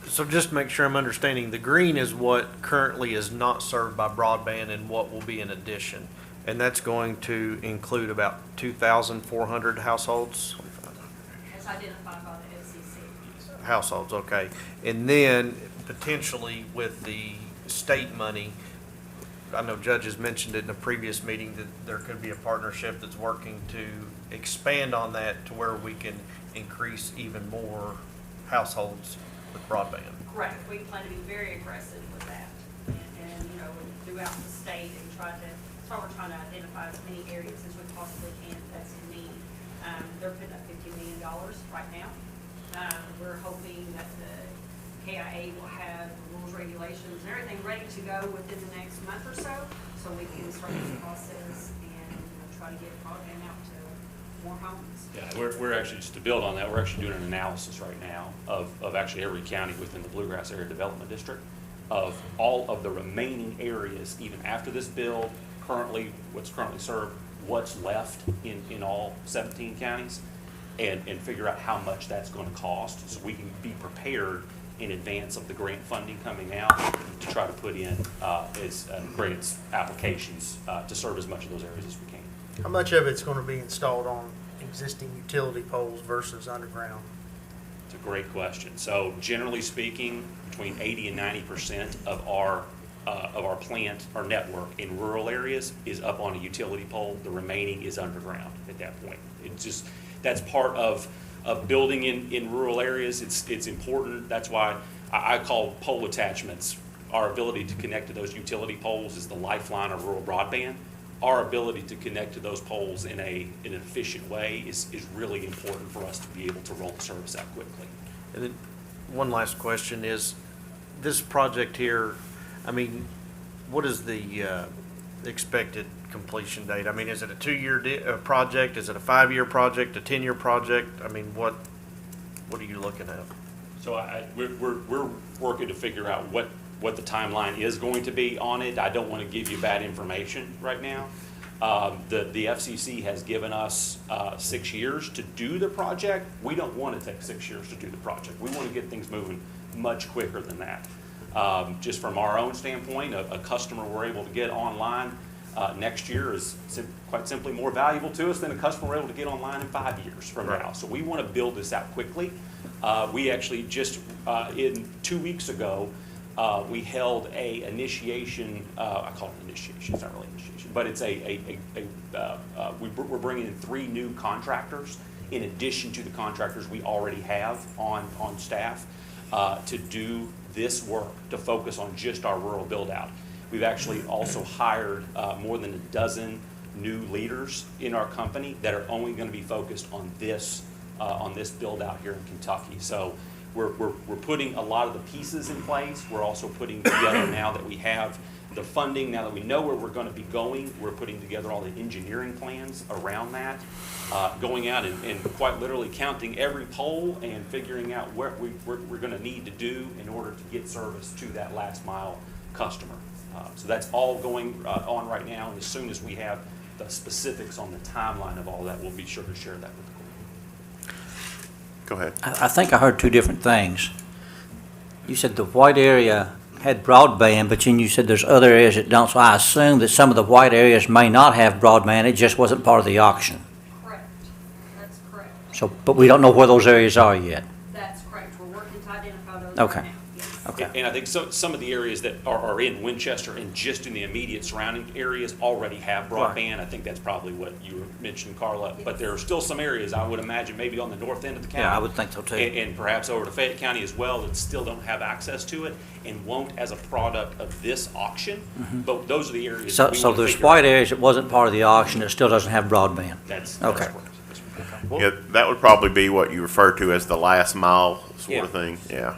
So just to make sure I'm understanding, the green is what currently is not served by broadband and what will be in addition. And that's going to include about 2,400 households? As identified by the FCC. Households, okay. And then potentially with the state money, I know Judge has mentioned it in a previous meeting that there could be a partnership that's working to expand on that to where we can increase even more households with broadband. Correct. We plan to be very aggressive with that and you know, throughout the state and try to, that's why we're trying to identify as many areas as we possibly can that's in need. They're putting up $50 million right now. We're hoping that the KIA will have rules, regulations, and everything ready to go within the next month or so we can start this process and try to get broadband out to more homes. Yeah, we're actually, just to build on that, we're actually doing an analysis right now of actually every county within the Bluegrass Area Development District of all of the remaining areas, even after this build, currently, what's currently served, what's left in all 17 counties, and figure out how much that's going to cost so we can be prepared in advance of the grant funding coming out to try to put in grants applications to serve as much of those areas as we can. How much of it's going to be installed on existing utility poles versus underground? It's a great question. So generally speaking, between 80 and 90% of our plant, our network in rural areas is up on a utility pole. The remaining is underground at that point. It's just, that's part of building in rural areas. It's important. That's why I call pole attachments, our ability to connect to those utility poles is the lifeline of rural broadband. Our ability to connect to those poles in an efficient way is really important for us to be able to roll the service out quickly. And then one last question is, this project here, I mean, what is the expected completion date? I mean, is it a 2-year project? Is it a 5-year project, a 10-year project? I mean, what are you looking at? So we're working to figure out what the timeline is going to be on it. I don't want to give you bad information right now. The FCC has given us 6 years to do the project. We don't want to take 6 years to do the project. We want to get things moving much quicker than that. Just from our own standpoint, a customer we're able to get online next year is quite simply more valuable to us than a customer we're able to get online in 5 years from now. So we want to build this out quickly. We actually just, 2 weeks ago, we held a initiation, I call it initiation, it's not really initiation, but it's we're bringing in 3 new contractors in addition to the contractors we already have on staff to do this work, to focus on just our rural build out. We've actually also hired more than a dozen new leaders in our company that are only going to be focused on this build out here in Kentucky. So we're putting a lot of the pieces in place. We're also putting together, now that we have the funding, now that we know where we're going to be going, we're putting together all the engineering plans around that, going out and quite literally counting every pole and figuring out what we're going to need to do in order to get service to that last mile customer. So that's all going on right now, and as soon as we have the specifics on the timeline of all that, we'll be sure to share that with the court. Go ahead. I think I heard 2 different things. You said the white area had broadband, but then you said there's other areas that don't, so I assume that some of the white areas may not have broadband, it just wasn't part of the auction. Correct. That's correct. So, but we don't know where those areas are yet. That's correct. We're working to identify those Okay. right now. Yes. Okay. And I think some of the areas that are in Winchester and just in the immediate surrounding areas already have broadband. I think that's probably what you were mentioning, Carla. Yes. But there are still some areas, I would imagine, maybe on the north end of the county. Yeah, I would think so too. And perhaps over to Fayette County as well, that still don't have access to it and won't as a product of this auction. But those are the areas. So, that we so wanna there's figure white out. areas that wasn't part of the auction that still doesn't have broadband. That's Okay. correct. Yeah, that would probably be what you refer to as the last mile sort of thing. Yeah.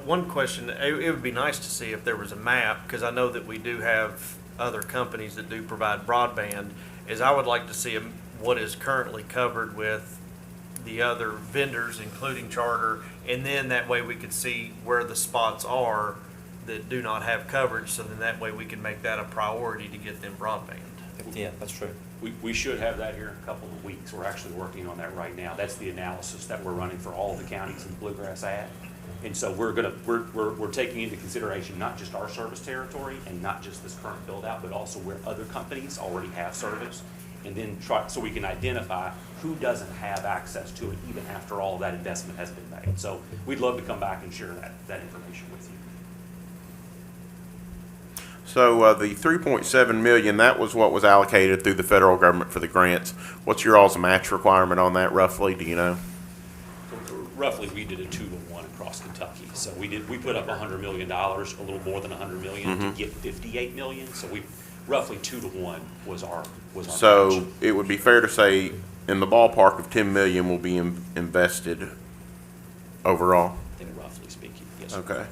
One question, it would be nice to see if there was a map, because I know that we do have other companies that do provide broadband, is I would like to see what is currently covered with the other vendors, including Charter, and then that way we could see where the spots are that do not have coverage, so then that way we can make that a priority to get them broadband. Yeah, that's true. We should have that here in a couple of weeks. We're actually working on that right now. That's the analysis that we're running for all of the counties in the Bluegrass Ad. And so we're taking into consideration not just our service territory and not just this current build out, but also where other companies already have service. And then try, so we can identify who doesn't have access to it even after all that investment has been made. So we'd love to come back and share that information with you. So the 3.7 million, that was what was allocated through the federal government for the grants. What's your all's match requirement on that roughly? Do you know? Roughly, we did a 2-to-1 across Kentucky. So we put up $100 million, a little more than $100 million to get 58 million. So we roughly 2-to-1 was our So match. it would be fair to say in the ballpark of 10 million will be invested overall? I think roughly speaking, yes. Sir. Okay.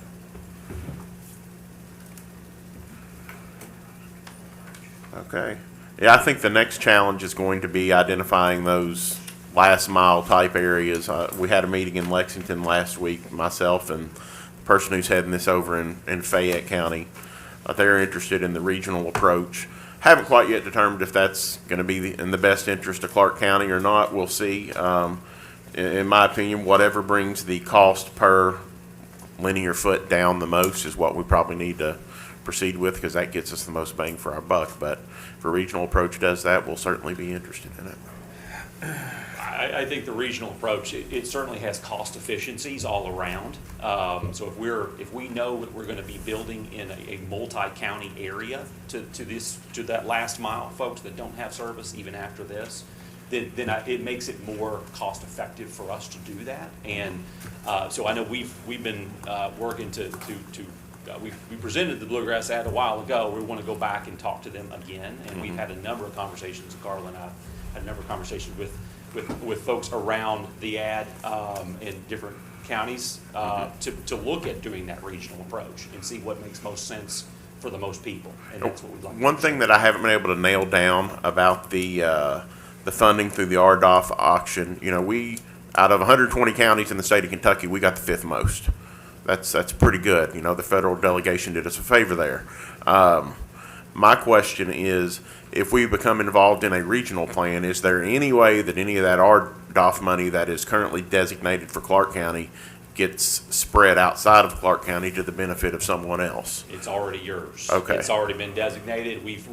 Okay. Yeah, I think the next challenge is going to be identifying those last mile type areas. We had a meeting in Lexington last week, myself and the person who's heading this over in Fayette County. They're interested in the regional approach. Haven't quite yet determined if that's going to be in the best interest of Clark County or not. We'll see. In my opinion, whatever brings the cost per linear foot down the most is what we probably need to proceed with, because that gets us the most bang for our buck. But if a regional approach does that, we'll certainly be interested in it. I think the regional approach, it certainly has cost efficiencies all around. So if we know that we're going to be building in a multi-county area to that last mile, folks that don't have service even after this, then it makes it more cost effective for us to do that. And so I know we've been working we presented the Bluegrass ad a while ago. We want to go back and talk to them again, and we've had a number of conversations. Carla and I had a number of conversations with folks around the ad in different counties to look at doing that regional approach and see what makes most sense for the most people. And that's what we'd like. One thing that I haven't been able to nail down about the funding through the RDOF auction, we out of 120 counties in the state of Kentucky, we got the 5th most. That's pretty good. The federal delegation did us a favor there. My question is, if we become involved in a regional plan, is there any way that any of that RDOF money that is currently designated for Clark County gets spread outside of Clark County to the benefit of someone else? It's already yours. Okay. It's already been designated. We've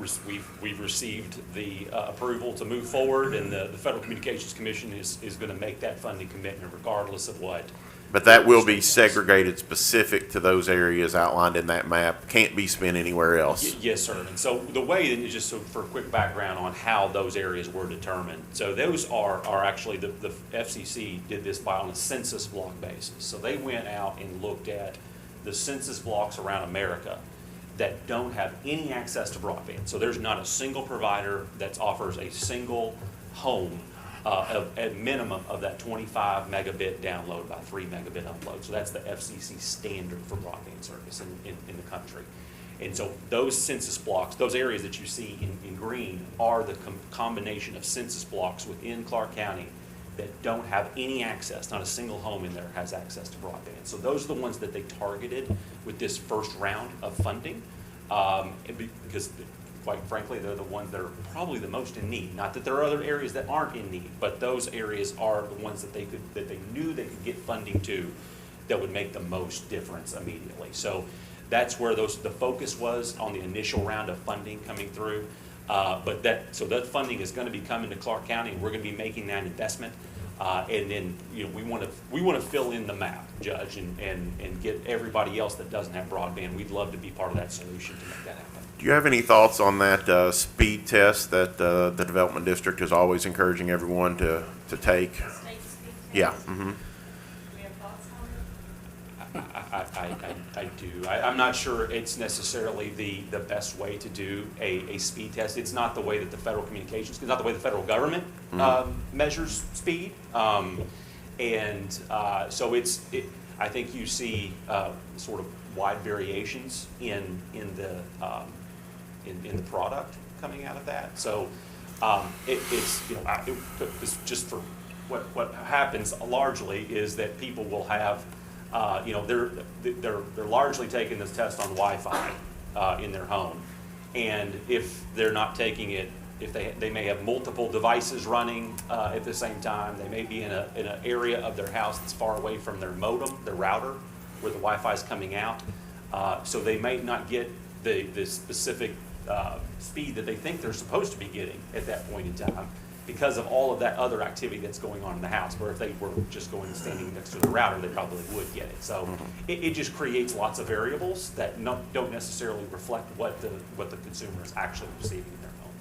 received the approval to move forward, and the Federal Communications Commission is going to make that funding commitment regardless of what. But that will be segregated specific to those areas outlined in that map. Can't be spent anywhere else. Yes, sir. And so the way, and just so for a quick background on how those areas were determined. So those are actually, the FCC did this on a census block basis. So they went out and looked at the census blocks around America that don't have any access to broadband. So there's not a single provider that offers a single home at minimum of that 25 megabit download by 3 megabit upload. So that's the FCC standard for broadband service in the country. And so those census blocks, those areas that you see in green, are the combination of census blocks within Clark County that don't have any access. Not a single home in there has access to broadband. So those are the ones that they targeted with this first round of funding, because quite frankly, they're the ones that are probably the most in need. Not that there are other areas that aren't in need, but those areas are the ones that they knew they could get funding to that would make the most difference immediately. So that's where the focus was on the initial round of funding coming through. But that funding is going to be coming to Clark County, and we're going to be making that investment. And then we want to fill in the map, Judge, and get everybody else that doesn't have broadband. We'd love to be part of that solution to make that happen. Do you have any thoughts on that speed test that the Development District is always encouraging everyone to take? State speed test? Yeah. Mm-hmm. Do we have thoughts on it? I do. I'm not sure it's necessarily the best way to do a speed test. It's not the way that the federal communications, it's not the way the federal government measures speed. So I think you see sort of wide variations in the product coming out of that. So it's just for what happens largely is that people will have they're largely taking this test on Wi-Fi in their home, And if they're not taking it, if they may have multiple devices running at the same time, they may be in an area of their house that's far away from their modem, their router, where the Wi-Fi is coming out. So they may not get the specific speed that they think they're supposed to be getting at that point in time because of all of that other activity that's going on in the house, where if they were just going and standing next to the router, they probably would get it. So it just creates lots of variables that don't necessarily reflect what the consumer is actually receiving in their home.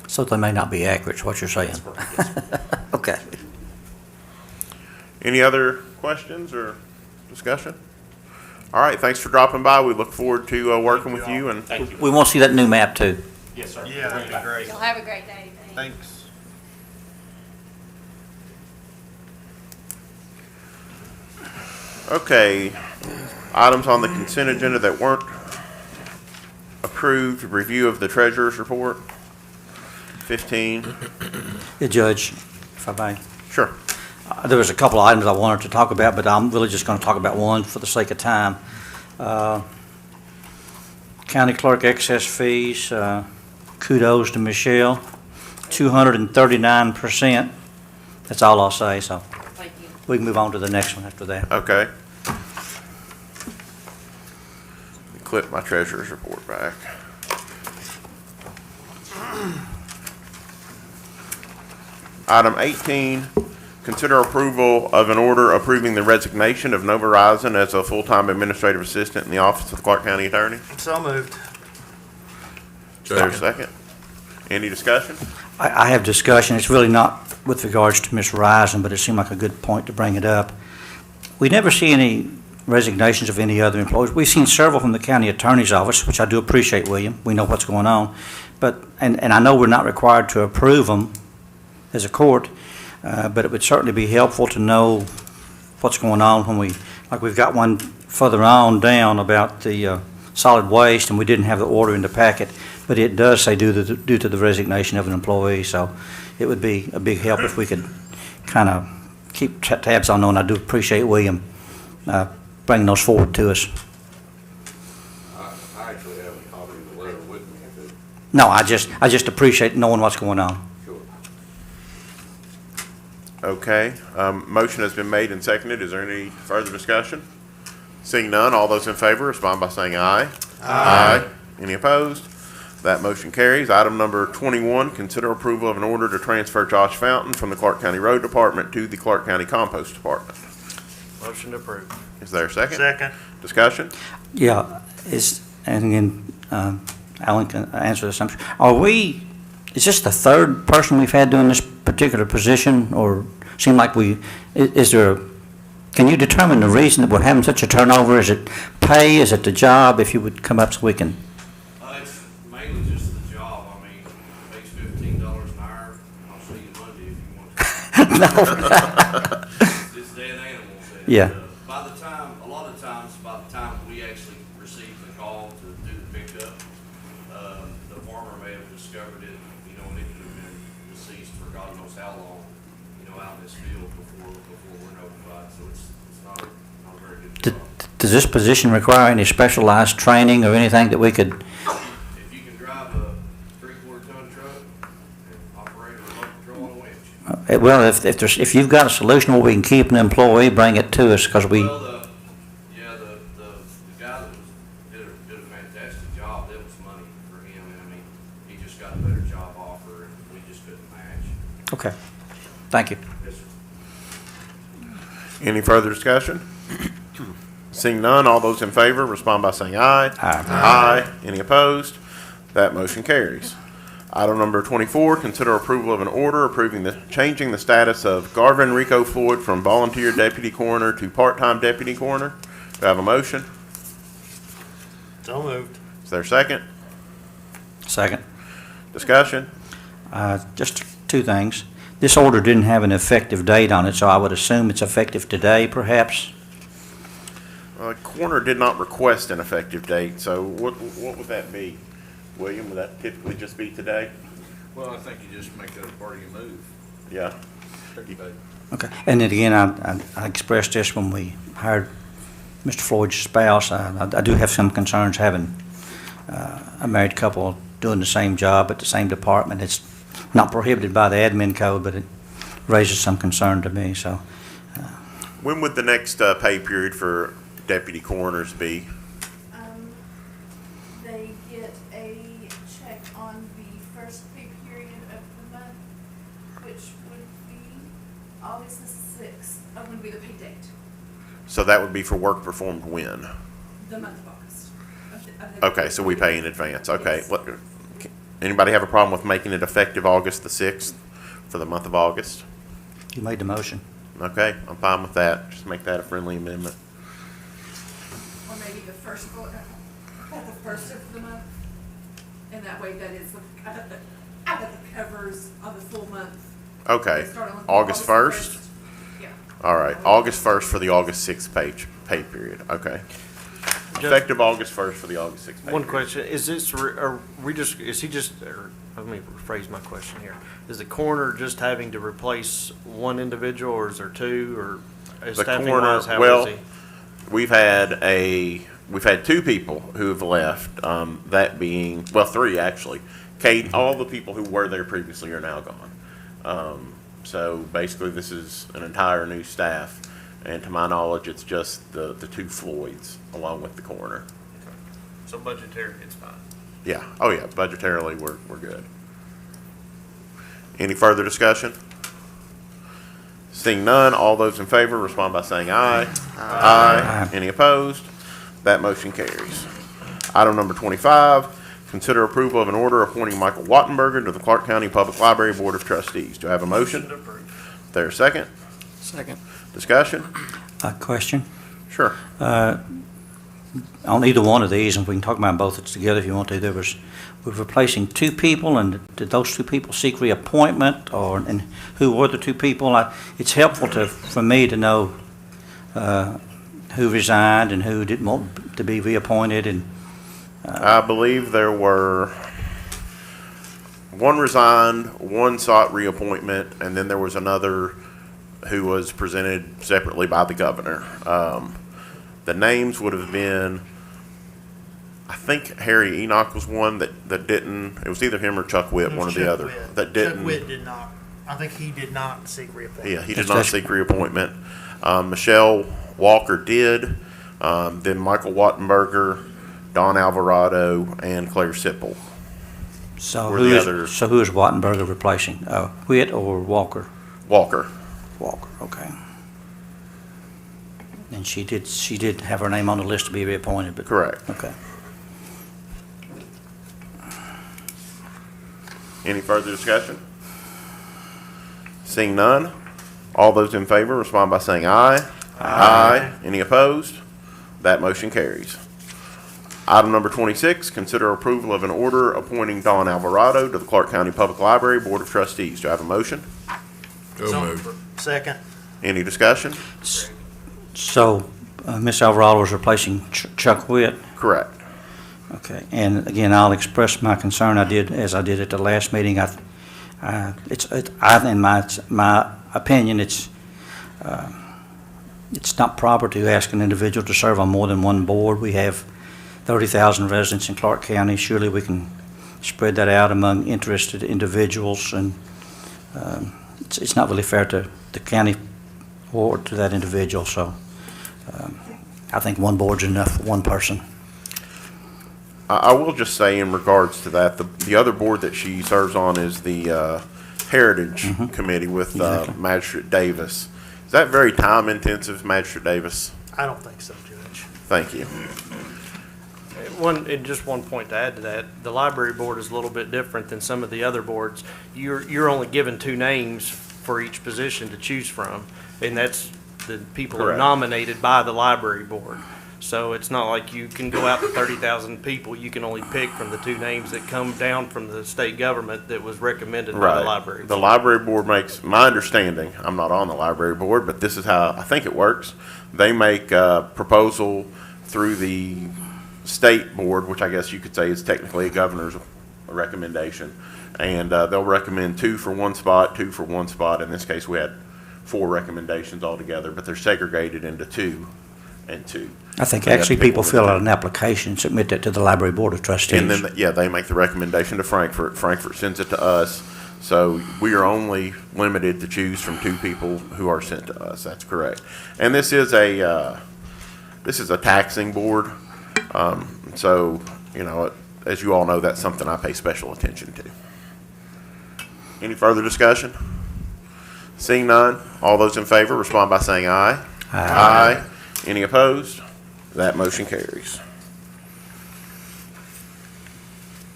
So they may not be accurate, is what you're saying. That's correct, yes, sir. Okay. Any other questions or discussion? All right, thanks for dropping by. We look forward to working with you. And Thank you. We want to see that new map too. Yes, sir. Yeah, that'd be great. Y'all have a great day. Thanks. Okay, items on the consent agenda that weren't approved, review of the treasurer's report. 15. Yeah, Judge, if I may. Sure. There was a couple of items I wanted to talk about, but I'm really just going to talk about one for the sake of time. County clerk excess fees, kudos to Michelle, 239%. That's all I'll say, so Thank you. we can move on to the next one after that. Okay. Let me clip my treasurer's report back. Item 18, consider approval of an order approving the resignation of Nova Horizon as a full-time administrative assistant in the office of the Clark County Attorney. So moved. Is there a second? Any discussion? I have discussion. It's really not with regards to Ms. Risen, but it seemed like a good point to bring it up. We never see any resignations of any other employees. We've seen several from the county attorney's office, which I do appreciate, William. We know what's going on. But, and I know we're not required to approve them as a court, but it would certainly be helpful to know what's going on when like we've got one further on down about the solid waste, and we didn't have the order in the packet, but it does say due to the resignation of an employee, so it would be a big help if we could kind of keep tabs on those, and I do appreciate William bringing those forward to us. I actually have a copy of the letter with me. If it- No, I just appreciate knowing what's going on. Sure. Okay, motion has been made and seconded. Is there any further discussion? Seeing none, all those in favor respond by saying aye. Aye. Any opposed? That motion carries. Item number 21, consider approval of an order to transfer Josh Fountain from the Clark County Road Department to the Clark County Compost Department. Motion approved. Is there a second? Second. Discussion? Yeah, and again, Alan can answer this. Is this the third person we've had doing this particular position, or seem like can you determine the reason that we're having such a turnover? Is it pay? Is it the job? If you would come up so we can. It's mainly just the job. I mean, it makes $15 an hour. I'll see you Monday if you want to. No. It's dead animals. And, Yeah. a lot of times, by the time we actually receive the call to do the pickup, the farmer may have discovered it, and it could have been deceased for God knows how long, out in this field before we're notified. So it's not a very good job. Does this position require any specialized training or anything that we could? If you can drive a 3/4 ton truck and operate a remote control on a winch. Well, if you've got a solution where we can keep an employee, bring it to us, because we. Well, the guy that did a fantastic job. That was money for him, and he just got a better job offer, and we just couldn't match. Okay. Thank you. Yes, sir. Any further discussion? Seeing none, all those in favor respond by saying aye. Aye. Aye. Any opposed? That motion carries. Item number 24, consider approval of an order approving changing the status of Garvin Rico Floyd from volunteer deputy coroner to part-time deputy coroner. Do I have a motion? So moved. Is there a second? Second. Discussion? Just two things. This order didn't have an effective date on it, so I would assume it's effective today, perhaps? Coroner did not request an effective date, so what would that be? William, would that typically just be today? Well, I think you just make that a part of your move. Yeah. Okay. And then again, I expressed this when we hired Mr. Floyd's spouse. I do have some concerns having a married couple doing the same job at the same department. It's not prohibited by the admin code, but it raises some concern to me, so. When would the next pay period for deputy coroners be? They get a check on the first pay period of the month, which would be August the 6th, would be the pay date, So that would be for work performed when? the month of August. of the Okay, so we pay in advance. Okay. Yes. Anybody have a problem with making it effective August the 6th for the month of August? You made the motion. Okay, I'm fine with that. Just make that a friendly amendment. Or maybe the first of the month, and that way that is, that covers on the full month. Okay, Start on August 1st? Yeah. All right, August 1st for the August 6th pay period. Okay. Effective August 1st for the August 6th pay One period. question, is this, are we just, is he just, or, let me rephrase my question here. Is the coroner just having to replace one individual, or is there two, or The staffing coroner, wise, how well, is he? we've had two people who have left, that being, well, three actually. Kate, all the people who were there previously are now gone. So basically this is an entire new staff, and to my knowledge, it's just the two Floyds along with the coroner. So budgetary, it's fine. Yeah, oh yeah, budgetarily, we're good. Any further discussion? Seeing none, all those in favor respond by saying aye. Aye. Any opposed? That motion carries. Item number 25, consider approval of an order appointing Michael Wattenberger to the Clark County Public Library Board of Trustees. Do I have a motion? There a second? Second. Discussion? Question? Sure. On either one of these, and we can talk about them both together if you want to, we're replacing two people, and did those two people seek reappointment, and who were the two people? It's helpful for me to know who resigned and who didn't want to be reappointed, and I believe there were one resigned, one sought reappointment, and then there was another who was presented separately by the governor. The names would have been, I think Harry Enoch was one that didn't, it was either him or Chuck Witt, one or the other, that didn't. Chuck Witt did not, I think he did not seek reappointment. Yeah, he did not seek reappointment. Michelle Walker did, then Michael Wattenberger, Don Alvarado, and Claire Sipple. so were who the is others. so who is Wattenberger replacing? Witt or Walker? Walker. Walker, okay. And she did have her name on the list to be reappointed, but. Correct. Okay. Any further discussion? Seeing none, all those in favor respond by saying aye. Aye. Any opposed? That motion carries. Item number 26, consider approval of an order appointing Don Alvarado to the Clark County Public Library Board of Trustees. Do I have a motion? So moved. Second. Any discussion? So, Ms. Alvarado is replacing Chuck Witt. Correct. Okay, and again, I'll express my concern. As I did at the last meeting. In my opinion, it's not proper to ask an individual to serve on more than one board. We have 30,000 residents in Clark County. Surely we can spread that out among interested individuals, and it's not really fair to the county or to that individual. So I think one board's enough for one person. I will just say in regards to that, the other board that she serves on is the Heritage Committee with Exactly. Magistrate Davis. Is that very time intensive, Magistrate Davis? I don't think so, Judge. Thank you. Just one point to add to that, the library board is a little bit different than some of the other boards. You're only given two names for each position to choose from, and that's the people are Correct. nominated by the library board. So it's not like you can go out to 30,000 people. You can only pick from the two names that come down from the state government that was recommended by the library. The library board makes, my understanding, I'm not on the library board, but this is how I think it works. They make a proposal through the state board, which I guess you could say is technically a governor's recommendation. And they'll recommend two for one spot, two for one spot. In this case, we had 4 recommendations altogether, but they're segregated into 2. and 2. I think We have actually to pick people one fill of out the an application, submit that to the Library Board of Trustees. And then, yeah, they make the recommendation to Frankfurt. Frankfurt sends it to us. So we are only limited to choose from 2 people who are sent to us. That's correct. And this is a taxing board. So, you know, as you all know, that's something I pay special attention to. Any further discussion? Seeing none, all those in favor respond by saying aye. Aye. Any opposed? That motion carries.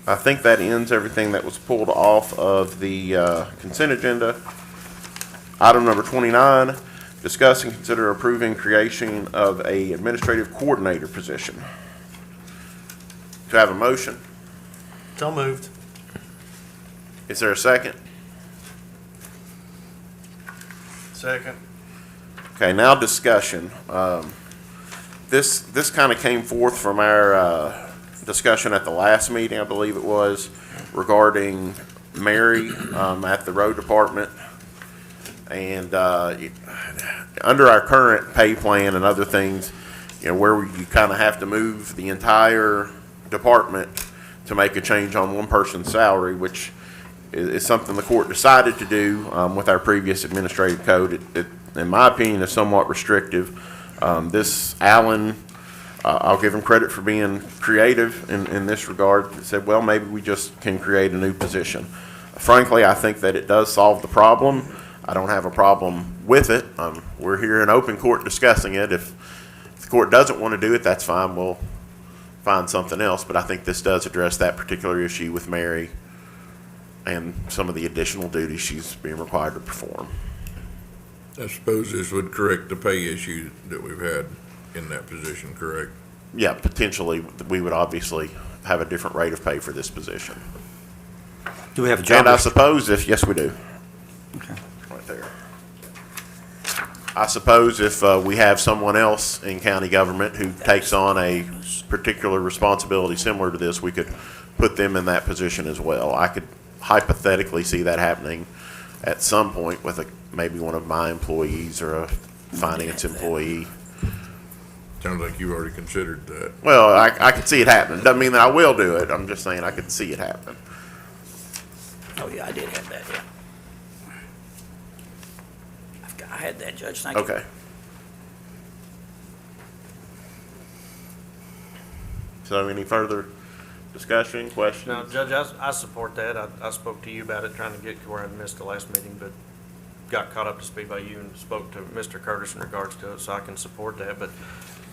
I think that ends everything that was pulled off of the consent agenda. Item number 29, discuss and consider approving creation of a administrative coordinator position. Do I have a motion? So moved. Is there a second? Second. Okay, now discussion. This kind of came forth from our discussion at the last meeting, I believe it was, regarding Mary at the road department. And under our current pay plan and other things, you know, where you kind of have to move the entire department to make a change on one person's salary, which is something the court decided to do with our previous administrative code. It, in my opinion, is somewhat restrictive. This Alan, I'll give him credit for being creative in this regard. He said, well, maybe we just can create a new position. Frankly, I think that it does solve the problem. I don't have a problem with it. We're here in open court discussing it. If the court doesn't want to do it, that's fine. We'll find something else. But I think this does address that particular issue with Mary and some of the additional duties she's being required to perform. I suppose this would correct the pay issue that we've had in that position, correct? Yeah, potentially, we would obviously have a different rate of pay for this position. Do we have a job? And I list? suppose if, yes, we do. Okay. Right there. I suppose if we have someone else in county government who takes on a particular responsibility similar to this, we could put them in that position as well. I could hypothetically see that happening at some point with maybe one of my employees or a finance employee. Sounds like you've already considered that. Well, I could see it happening. Doesn't mean that I will do it. I'm just saying I could see it happen. Oh, yeah, I did have that, yeah. I had that, Judge, thank you. Okay. So any further discussion, questions? No, Judge, I support that. I spoke to you about it, trying to get to where I missed the last meeting, but got caught up to speed by you and spoke to Mr. Curtis in regards to it, so I can support that. But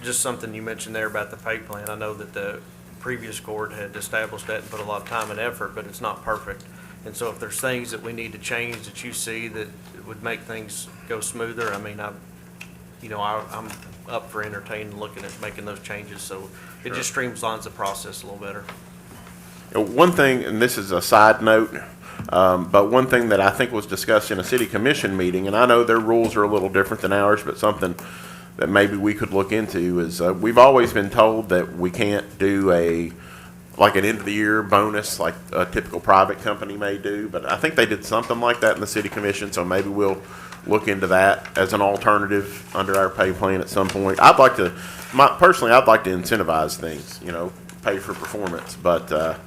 just something you mentioned there about the pay plan. I know that the previous court had established that and put a lot of time and effort, but it's not perfect. And so if there's things that we need to change that you see that would make things go smoother, I mean, I'm up for entertaining, looking at making those changes, so it just streamlines the process a little better. One thing, and this is a side note, but one thing that I think was discussed in a city commission meeting, and I know their rules are a little different than ours, but something that maybe we could look into is we've always been told that we can't do like an end of the year bonus like a typical private company may do, but I think they did something like that in the city commission, so maybe we'll look into that as an alternative under our pay plan at some point. Personally, I'd like to incentivize things, you know, pay for performance, but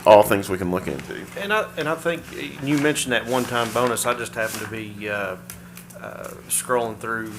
all things we can look into. And I think you mentioned that one-time bonus. I just happened to be scrolling through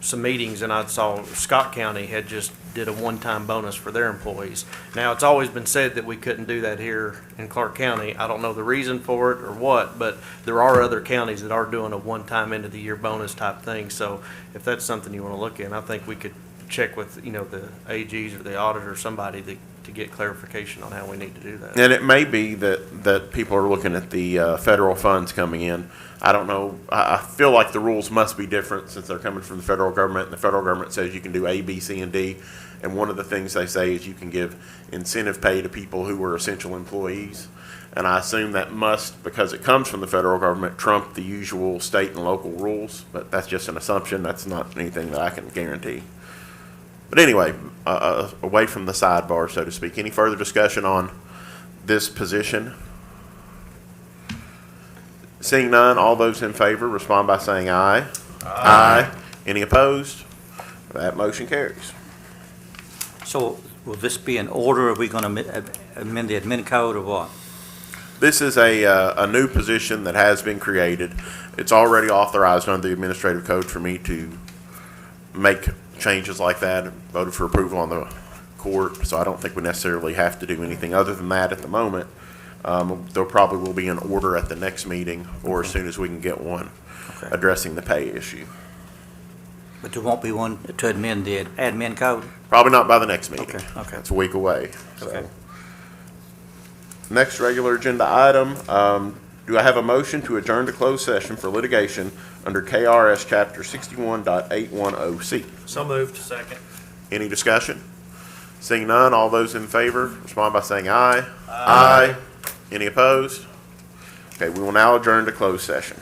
some meetings, and I saw Scott County had just did a one-time bonus for their employees. Now, it's always been said that we couldn't do that here in Clark County. I don't know the reason for it or what, but there are other counties that are doing a one-time end-of-the-year bonus type thing. So if that's something you want to look in, I think we could check with, the AGs or the auditor or somebody to get clarification on how we need to do that. And it may be that people are looking at the federal funds coming in. I don't know. I feel like the rules must be different since they're coming from the federal government. And the federal government says you can do A, B, C, and D. And one of the things they say is you can give incentive pay to people who are essential employees. And I assume that must, because it comes from the federal government, trump the usual state and local rules. But that's just an assumption. That's not anything that I can guarantee. But anyway, away from the sidebar, so to speak, any further discussion on this position? Seeing none, all those in favor respond by saying aye. Aye. Any opposed? That motion carries. So will this be in order? Are we going to amend the admin code or what? This is a new position that has been created. It's already authorized under the administrative code for me to make changes like that, voted for approval on the court, so I don't think we necessarily have to do anything other than that at the moment. There probably will be an order at the next meeting or as soon as we can get one addressing the pay issue. But there won't be one to amend the admin code? Probably not by the next meeting. Okay. It's a week away. So. Okay. Next regular agenda item, do I have a motion to adjourn to closed session for litigation under KRS Chapter 61.810C? So moved. Second. Any discussion? Seeing none, all those in favor, respond by saying aye. Aye. Any opposed? Okay, we will now adjourn to closed session.